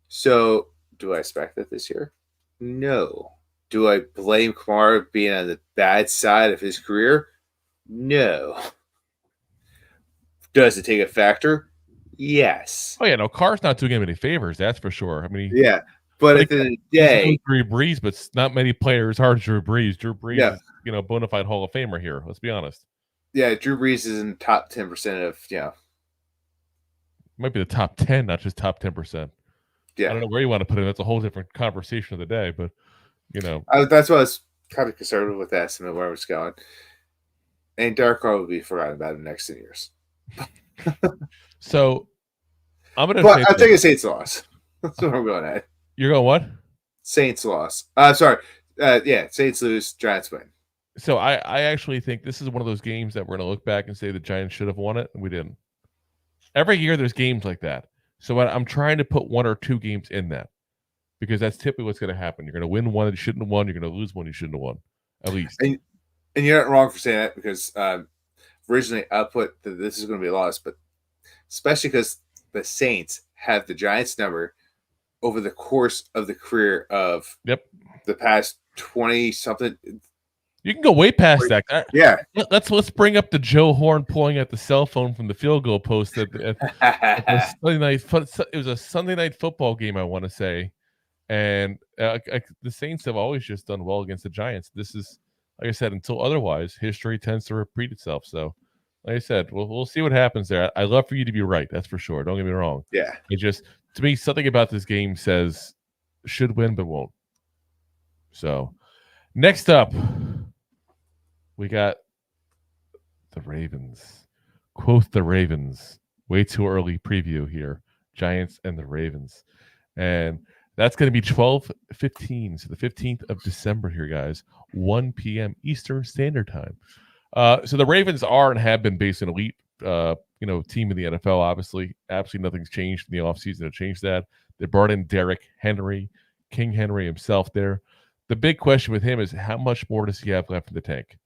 So do I expect that this year? No. Do I blame Kamara being on the bad side of his career? No. Does it take a factor? Yes. Oh yeah, no, Carr's not doing him any favors, that's for sure. I mean, but at the end of the day, Drew Brees, but not many players are Drew Brees. Drew Brees is, bona fide Hall of Famer here. Let's be honest. Yeah, Drew Brees is in the top 10% of Might be the top 10, not just top 10%. Yeah, I don't know where you want to put him. That's a whole different conversation of the day, but that's why I was kind of conservative with the estimate where I was going. And Derek Carr will be forgotten about in the next 10 years. So I'm gonna. But I'll take a Saints loss. That's what I'm going at. You're going what? Saints loss. Sorry. Saints lose, Giants win. So I actually think this is one of those games that we're gonna look back and say the Giants should have won it, and we didn't. Every year there's games like that. So I'm trying to put 1 or 2 games in that because that's typically what's going to happen. You're going to win one that you shouldn't have won. You're going to lose one you shouldn't have won, at least. And you're not wrong for saying that because originally I put that this is going to be a loss, but especially because the Saints have the Giants number over the course of the career of the past 20-something. You can go way past that. Yeah. Let's bring up the Joe Horn pulling at the cell phone from the field goal post at Sunday night. It was a Sunday night football game, I want to say, and the Saints have always just done well against the Giants. This is, like I said, until otherwise, history tends to repeat itself. So, like I said, we'll see what happens there. I love for you to be right. That's for sure. Don't get me wrong. Yeah. It just, to me, something about this game says should win but won't. So, next up, we got the Ravens. Quote the Ravens. Way too early preview here. Giants and the Ravens. And that's going to be 12/15. So the 15th of December here, guys. 1 p.m. Eastern Standard Time. So the Ravens are and have been based an elite team in the NFL, obviously. Absolutely nothing's changed in the offseason to change that. They brought in Derrick Henry, King Henry himself there. The big question with him is how much more does he have left in the tank?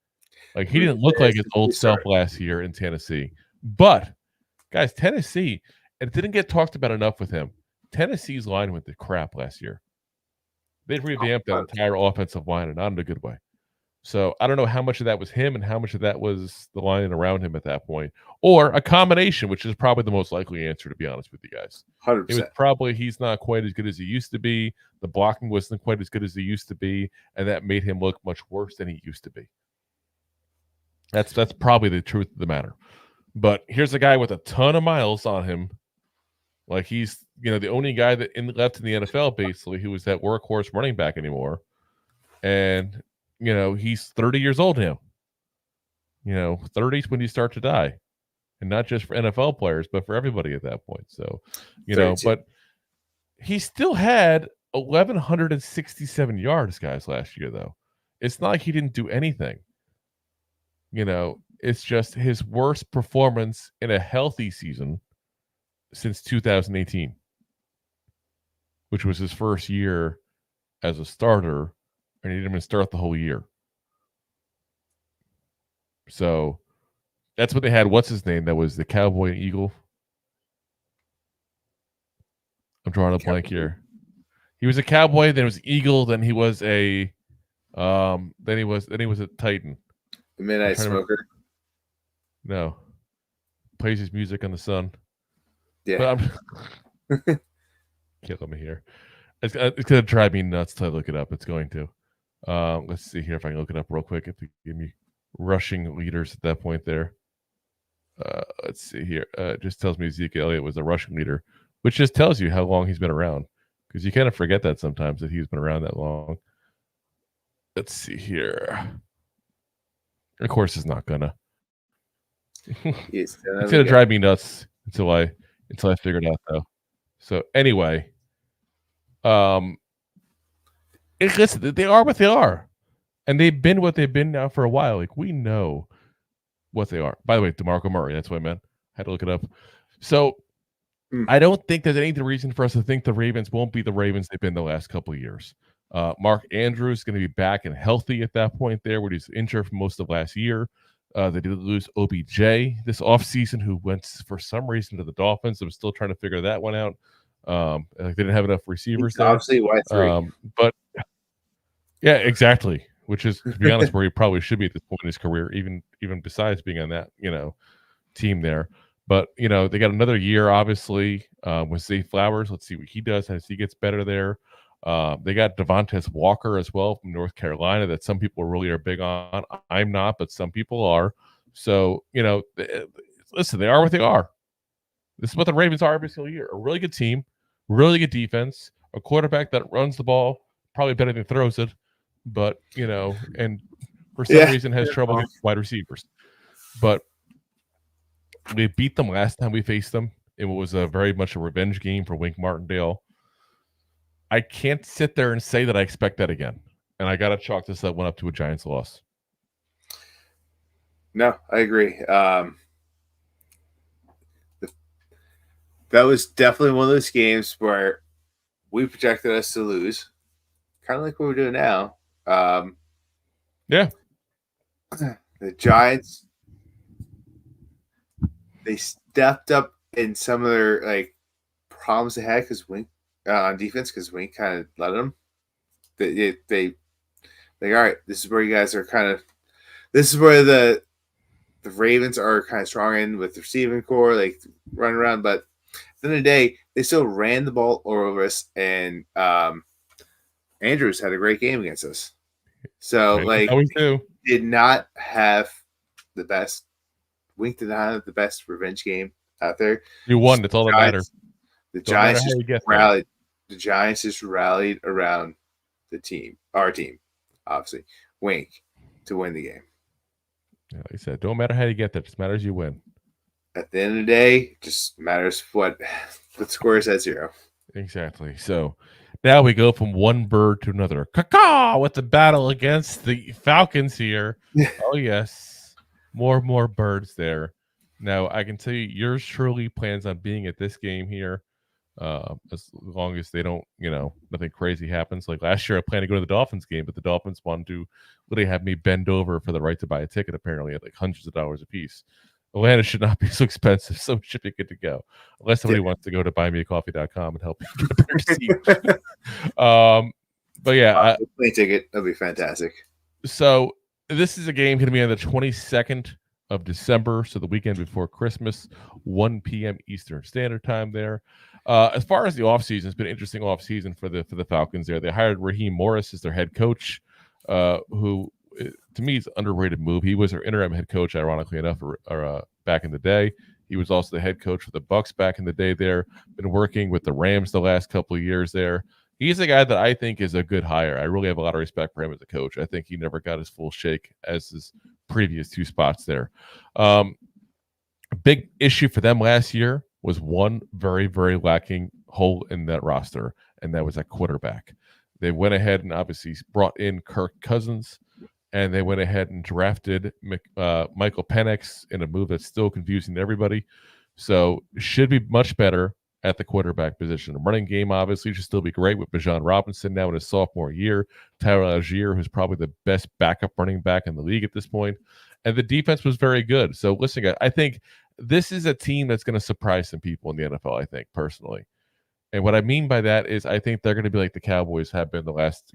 Like, he didn't look like his old self last year in Tennessee. But, guys, Tennessee, and it didn't get talked about enough with him. Tennessee's line went to crap last year. They revamped that entire offensive line, and not in a good way. So, I don't know how much of that was him and how much of that was the line around him at that point. Or a combination, which is probably the most likely answer, to be honest with you guys. 100%. It was probably he's not quite as good as he used to be. The blocking wasn't quite as good as he used to be, and that made him look much worse than he used to be. That's probably the truth of the matter. But here's a guy with a ton of miles on him. Like, he's, the only guy that left in the NFL, basically, who was that workhorse running back anymore. And, he's 30 years old now. 30 is when you start to die. And not just for NFL players, but for everybody at that point. So, but he still had 1,167 yards, guys, last year, though. It's not like he didn't do anything. It's just his worst performance in a healthy season since 2018, which was his first year as a starter, and he didn't even start the whole year. So That's what they had. What's his name? That was the Cowboy and Eagle. I'm drawing a blank here. He was a Cowboy, then he was Eagle, then he was a then he was a Titan. The Midnight Smoker. No. Plays his music on the sun. Yeah. But I'm killing me here. It's gonna drive me nuts till I look it up. It's going to. Let's see here if I can look it up real quick. If you give me rushing leaders at that point there. Let's see here. It just tells me Ezekiel Elliott was a rushing leader, which just tells you how long he's been around. Because you kind of forget that sometimes that he's been around that long. Let's see here. Of course, it's not gonna. It's gonna drive me nuts until I figure it out though. So anyway, listen, they are what they are, and they've been what they've been now for a while. Like we know what they are. By the way, DeMarco Murray. That's what I meant. Had to look it up. So I don't think there's any reason for us to think the Ravens won't be the Ravens they've been the last couple of years. Mark Andrews is going to be back and healthy at that point there, where he's injured for most of last year. They did lose OBJ this offseason, who went for some reason to the Dolphins. I'm still trying to figure that one out. They didn't have enough receivers there. Obviously, why 3? But yeah, exactly. Which is, to be honest, where he probably should be at this point in his career, even besides being on that team there. But they got another year, obviously, with Zay Flowers. Let's see what he does as he gets better there. They got Devontae Walker as well from North Carolina that some people really are big on. I'm not, but some people are. So, listen, they are what they are. This is what the Ravens are every single year. A really good team, really good defense, a quarterback that runs the ball probably better than throws it, but, and for some reason has trouble against wide receivers. But we beat them last time we faced them. It was very much a revenge game for Wink Martindale. I can't sit there and say that I expect that again. And I got to chalk this one up to a Giants loss. No, I agree. That was definitely one of those games where we projected us to lose, kind of like what we're doing now. Yeah. The Giants, they stepped up in some of their problems they had because Wink on defense, because Wink kind of let them. They all right, this is where you guys are this is where the Ravens are kind of strong in with the receiving core, running around. But at the end of the day, they still ran the ball over us, and Andrews had a great game against us. So did not have the best. Wink did not have the best revenge game out there. You won. That's all that matters. The Giants just rallied. The Giants just rallied around the team, our team, obviously, Wink, to win the game. Yeah, like I said, don't matter how you get there; it just matters you win. At the end of the day, it just matters what the score is at 0. Exactly. So now we go from one bird to another. Caw with the battle against the Falcons here. Oh yes, more birds there. Now I can tell you, yours truly plans on being at this game here. As long as they don't, nothing crazy happens. Like last year, I planned to go to the Dolphins game, but the Dolphins wanted to literally have me bend over for the right to buy a ticket, apparently at hundreds of dollars a piece. Atlanta should not be so expensive, so it should be good to go. Unless somebody wants to go to buymeacoffee.com and help you get a better seat. But yeah. Plane ticket, that'd be fantastic. So this is a game going to be on the 22nd of December, so the weekend before Christmas, 1 p.m. Eastern Standard Time there. As far as the offseason, it's been an interesting offseason for the Falcons there. They hired Raheem Morris as their head coach, who to me is an underrated move. He was their interim head coach, ironically enough, or back in the day. He was also the head coach for the Bucs back in the day there. Been working with the Rams the last couple of years there. He's a guy that I think is a good hire. I really have a lot of respect for him as a coach. I think he never got his full shake as his previous 2 spots there. A big issue for them last year was one very, very lacking hole in that roster, and that was at quarterback. They went ahead and obviously brought in Kirk Cousins, and they went ahead and drafted Michael Penix in a move that's still confusing to everybody. So should be much better at the quarterback position. The running game obviously should still be great with Bijan Robinson now in his sophomore year. Tyler Algier, who's probably the best backup running back in the league at this point. and the defense was very good. So listen, guys, I think this is a team that's going to surprise some people in the NFL, I think, personally. And what I mean by that is I think they're going to be like the Cowboys have been the last,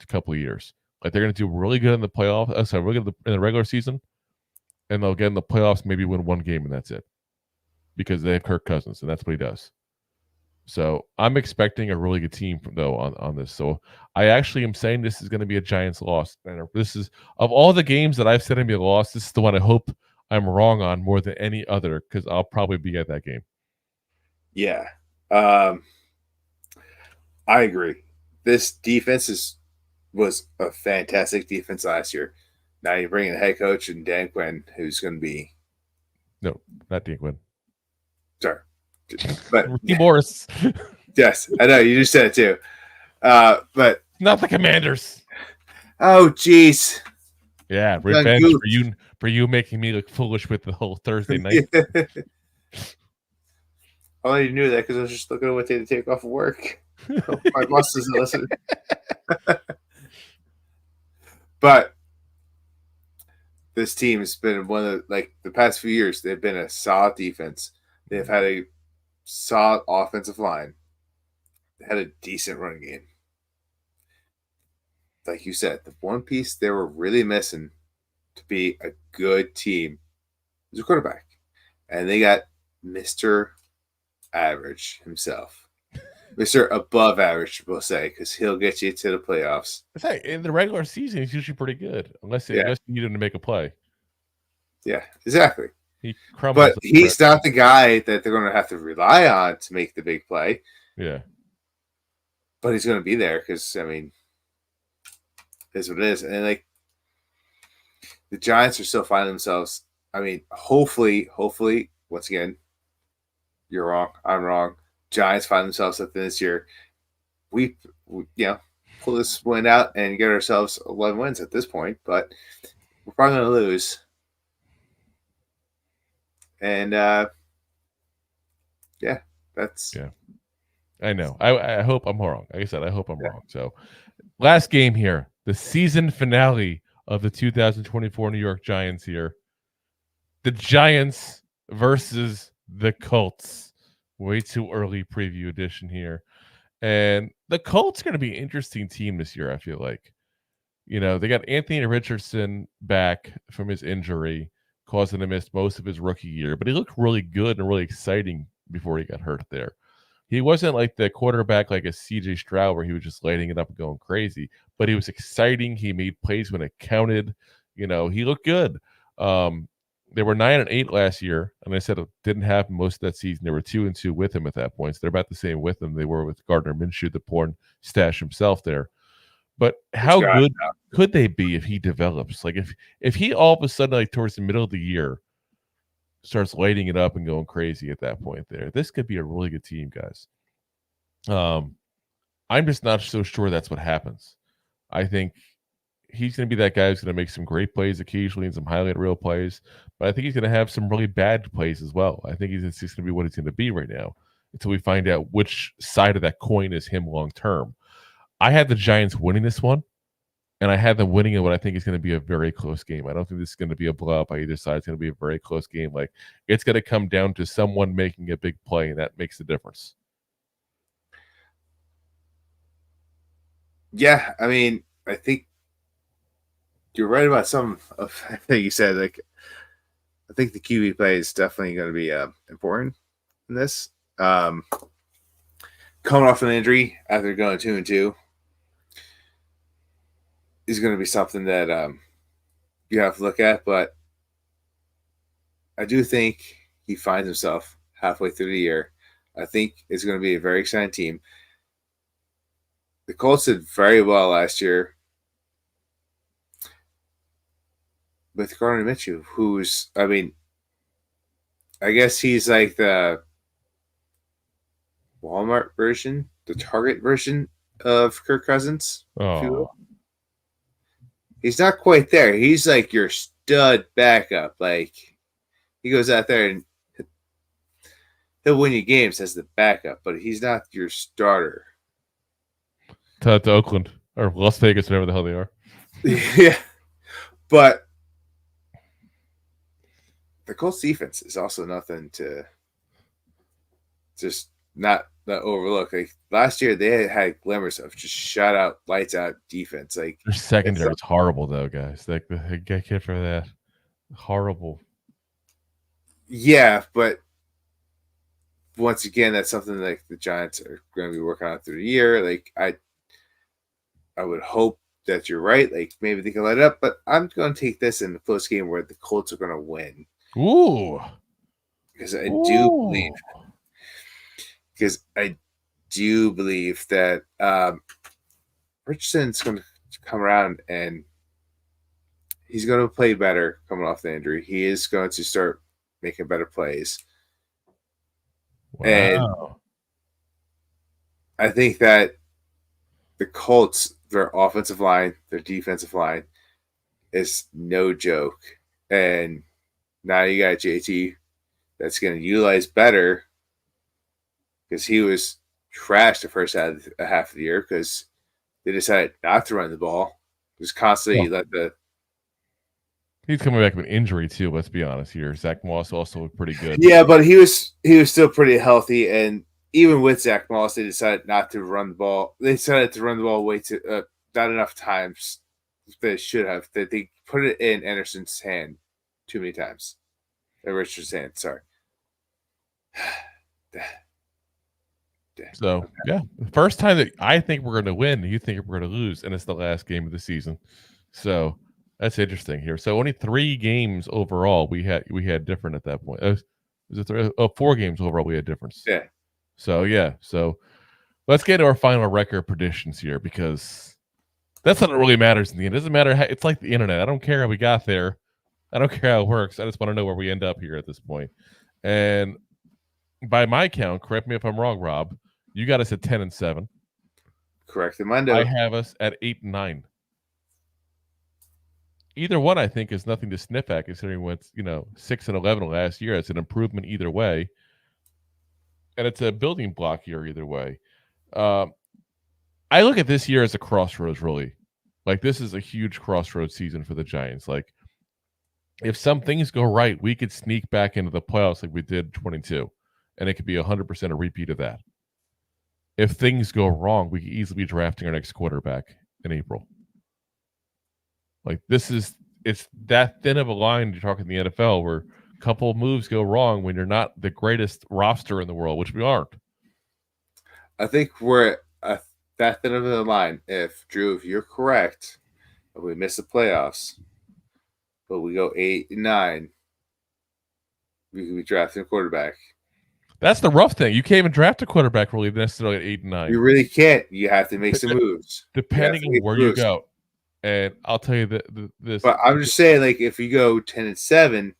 couple of years. Like they're going to do really good in the playoffs. Really good in the regular season, and they'll get in the playoffs, maybe win one game, and that's it. Because they have Kirk Cousins, and that's what he does. So I'm expecting a really good team on this. So I actually am saying this is going to be a Giants loss. And this is, of all the games that I've said to be a loss, this is the one I hope I'm wrong on more than any other, because I'll probably be at that game. Yeah. I agree. This defense was a fantastic defense last year. Now you're bringing the head coach and Dan Quinn, who's going to be... No, not Dan Quinn. Sorry. But Ricky Morris. Yes, I know. You just said it too. But not the Commanders. Oh, jeez. Yeah, revenge for you making me look foolish with the whole Thursday night. I only knew that because I was just looking at what day to take off of work. My boss doesn't listen. But this team has been one of the past few years. They've been a solid defense. They've had a solid offensive line. They had a decent running game. Like you said, the one piece they were really missing to be a good team was a quarterback. And they got Mr. Average himself. Mr. Above Average, we'll say, because he'll get you to the playoffs. In the regular season, he's usually pretty good, unless you need him to make a play. Yeah, exactly. He crumbles. But he's not the guy that they're going to have to rely on to make the big play. Yeah. But he's going to be there because, is what it is. And the Giants are still finding themselves. Hopefully, once again, you're wrong. I'm wrong. Giants find themselves at this year. We pull this win out and get ourselves 11 wins at this point, but we're probably going to lose. And that's. Yeah. I know. I hope I'm wrong. Like I said, I hope I'm wrong. So, last game here, the season finale of the 2024 New York Giants here. The Giants versus the Colts. Way too early preview edition here. And the Colts are going to be an interesting team this year, I feel like. They got Anthony Richardson back from his injury, causing him to miss most of his rookie year. But he looked really good and really exciting before he got hurt there. He wasn't like the quarterback like a CJ Stroud where he was just lighting it up and going crazy, but he was exciting. He made plays when it counted. He looked good. They were 9-8 last year, and I said it didn't happen most of that season. They were 2-2 with him at that point, so they're about the same with him they were with Gardner Minshew, the porn stash himself there. But how good could they be if he develops? Like if he all of a sudden, towards the middle of the year, starts lighting it up and going crazy at that point there, this could be a really good team, guys. I'm just not so sure that's what happens. I think he's going to be that guy who's going to make some great plays occasionally and some highlight reel plays, but I think he's going to have some really bad plays as well. I think it's just going to be what he's going to be right now until we find out which side of that coin is him long term. I had the Giants winning this one, and I had them winning in what I think is going to be a very close game. I don't think this is going to be a blowout by either side. It's going to be a very close game. It's going to come down to someone making a big play, and that makes the difference. Yeah, I think you're right about some of everything you said. I think the QB play is definitely going to be important in this. Coming off an injury after going 2-2 is going to be something that you have to look at. But I do think he finds himself halfway through the year. I think it's going to be a very exciting team. The Colts did very well last year with Gardner Minshew, who's, I guess he's like the Walmart version, the Target version of Kirk Cousins. Oh. He's not quite there. He's like your stud backup. He goes out there and he'll win you games as the backup, but he's not your starter. To Oakland or Las Vegas, whatever the hell they are. Yeah. But the Colts defense is also nothing to just not overlook. Like last year, they had glimmers of just shut out, lights out defense. Like Their secondary is horrible, though, guys. Like the get kid for that, horrible. Yeah, but once again, that's something like the Giants are going to be working on through the year. Like I would hope that you're right. Like maybe they can light it up, but I'm going to take this in the close game where the Colts are going to win. Ooh, because I do believe. Because I do believe that Richardson's going to come around and he's going to play better coming off the injury. He is going to start making better plays. wow. And I think that the Colts, their offensive line, their defensive line is no joke. And now you got JT that's going to utilize better because he was trashed the first half of the year because they decided not to run the ball. Just constantly let the. He's coming back with an injury too. Let's be honest here. Zach Moss also looked pretty good. Yeah, but he was still pretty healthy, and even with Zach Moss, they decided not to run the ball. They decided to run the ball way too not enough times. They should have. They put it in Anderson's hand too many times. Richard's hand. Sorry. So yeah, the first time that I think we're going to win, you think we're going to lose, and it's the last game of the season. So that's interesting here. So only 3 games overall we had different at that point. Was it 4 games overall we had difference? Yeah. So yeah. So let's get to our final record predictions here because that's what really matters in the end. It doesn't matter how, it's like the internet. I don't care how we got there. I don't care how it works. I just want to know where we end up here at this point. And by my count, correct me if I'm wrong, Rob, you got us at 10-7. Correct. Mine I have us at 8-9. Either one, I think, is nothing to sniff at, considering what's 6-11 last year. It's an improvement either way, and it's a building block here either way. I look at this year as a crossroads, really. Like this is a huge crossroads season for the Giants. Like if some things go right, we could sneak back into the playoffs like we did in 22, and it could be 100% a repeat of that. If things go wrong, we could easily be drafting our next quarterback in April. Like it's that thin of a line you're talking in the NFL where a couple of moves go wrong when you're not the greatest roster in the world, which we aren't. I think we're that thin of a line. If you're correct, if we miss the playoffs, but we go 8-9, we could be drafting a quarterback. That's the rough thing. You can't even draft a quarterback really necessarily at 8-9. You really can't. You have to make some moves. Depending on where you go. And I'll tell you this. But I'm just saying, like, if you go 10-7,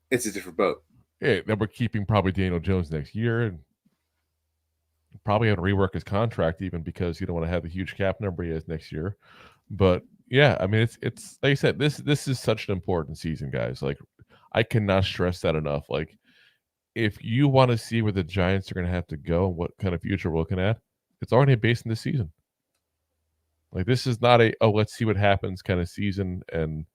it's a different boat. Yeah, then we're keeping probably Daniel Jones next year and probably have to rework his contract even because you don't want to have the huge cap number he has next year. But yeah, I mean, it's like I said, this is such an important season, guys. Like, I cannot stress that enough. Like, if you want to see where the Giants are going to have to go and what kind of future we're looking at, it's already based in this season. Like, this is not let's see what happens kind of season and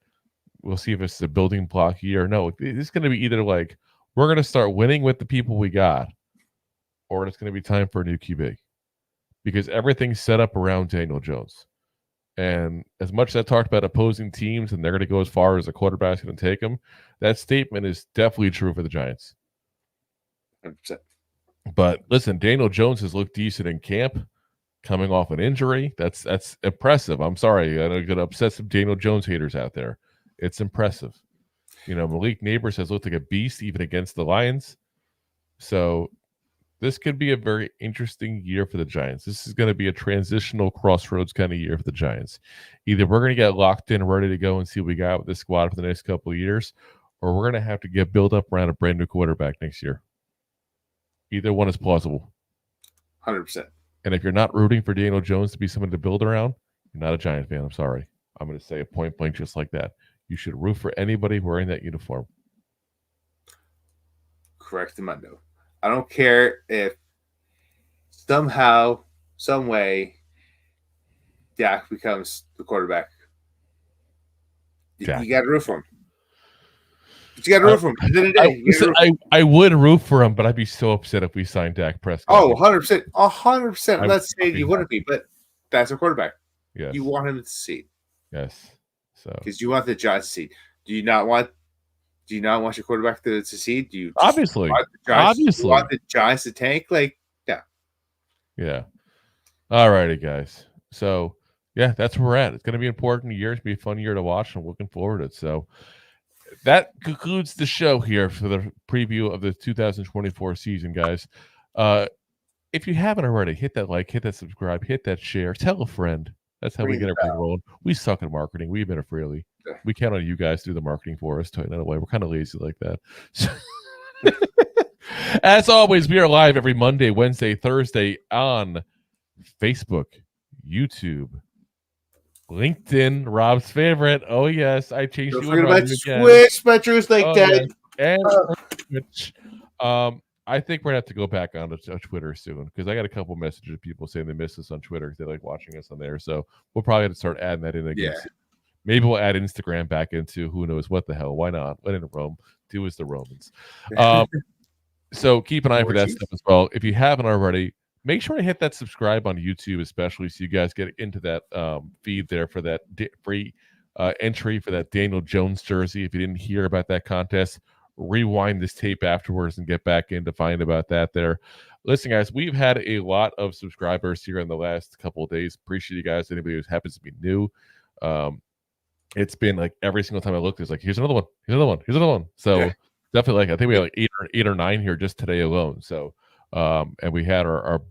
we'll see if it's a building block year. No, it's going to be either like we're going to start winning with the people we got or it's going to be time for a new QB because everything's set up around Daniel Jones. And as much as I talked about opposing teams and they're going to go as far as a quarterback's going to take them, that statement is definitely true for the Giants. 100%. But listen, Daniel Jones has looked decent in camp, coming off an injury. That's impressive. I'm sorry, I'm going to upset some Daniel Jones haters out there. It's impressive. Malik Neighbors has looked like a beast even against the Lions. So this could be a very interesting year for the Giants. This is going to be a transitional crossroads kind of year for the Giants. Either we're going to get locked in, ready to go and see what we got with this squad for the next couple of years, or we're going to have to get built up around a brand new quarterback next year. Either one is plausible. 100%. And if you're not rooting for Daniel Jones to be someone to build around, you're not a Giant fan. I'm sorry. I'm going to say it point blank just like that. You should root for anybody wearing that uniform. Correct, Mundo. I don't care if somehow, some way, Dak becomes the quarterback. You got to root for him. But you got to root for him. At the end of the day, I would root for him, but I'd be so upset if we signed Dak Prescott. Oh, 100%. 100%. Let's say you wouldn't be, but that's a quarterback. Yes. You want him to succeed. Yes. So because you want the Giants to succeed. Do you not want your quarterback to succeed? Do you obviously want the Giants to tank? Like, yeah. Yeah. All righty, guys. So yeah, that's where we're at. It's going to be an important year. It's going to be a fun year to watch. I'm looking forward to it. So that concludes the show here for the preview of the 2024 season, guys. If you haven't already, hit that like, hit that subscribe, hit that share, tell a friend. That's how we get everything rolling. We suck at marketing. We admit it freely. We count on you guys to do the marketing for us. In a way, we're kind of lazy like that. So as always, we are live every Monday, Wednesday, Thursday on Facebook, YouTube, LinkedIn, Rob's favorite. Oh yes, I changed you again. Switch, Metro's like that. And Twitch. I think we're gonna have to go back on to Twitter soon because I got a couple messages of people saying they miss us on Twitter. They like watching us on there, so we'll probably have to start adding that in again. Yeah. Maybe we'll add Instagram back into who knows what the hell. Why not? Let in Rome. Do as the Romans. So keep an eye for that stuff as well. If you haven't already, make sure to hit that subscribe on YouTube, especially so you guys get into that feed there for that free entry for that Daniel Jones jersey. If you didn't hear about that contest, rewind this tape afterwards and get back in to find about that there. Listen, guys, we've had a lot of subscribers here in the last couple of days. Appreciate you guys. Anybody who happens to be new. It's been like every single time I look, there's like, here's another one, here's another one, here's another one. So definitely, like, I think we had like eight or nine here just today alone. So, and we had our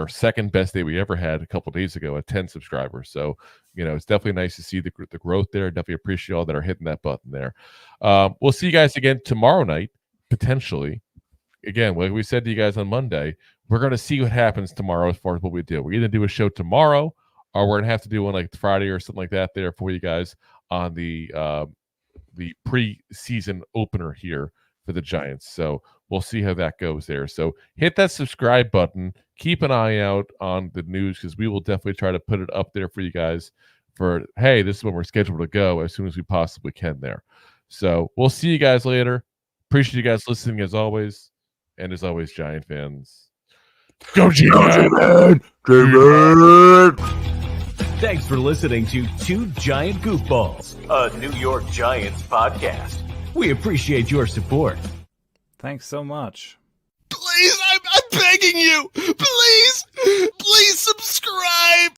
second best day we ever had a couple of days ago at 10 subscribers. So, it's definitely nice to see the growth there. Definitely appreciate all that are hitting that button there. We'll see you guys again tomorrow night, potentially. Again, like we said to you guys on Monday, we're going to see what happens tomorrow as far as what we do. We're either do a show tomorrow or we're going to have to do one like Friday or something like that there for you guys on the preseason opener here for the Giants. So we'll see how that goes there. So hit that subscribe button. Keep an eye out on the news because we will definitely try to put it up there for you guys for, hey, this is when we're scheduled to go as soon as we possibly can there. So we'll see you guys later. Appreciate you guys listening as always. And as always, Giant fans, go G-Man! Thanks for listening to Two Giant Goofballs, a New York Giants podcast. We appreciate your support. Thanks so much. Please, I'm begging you. Please.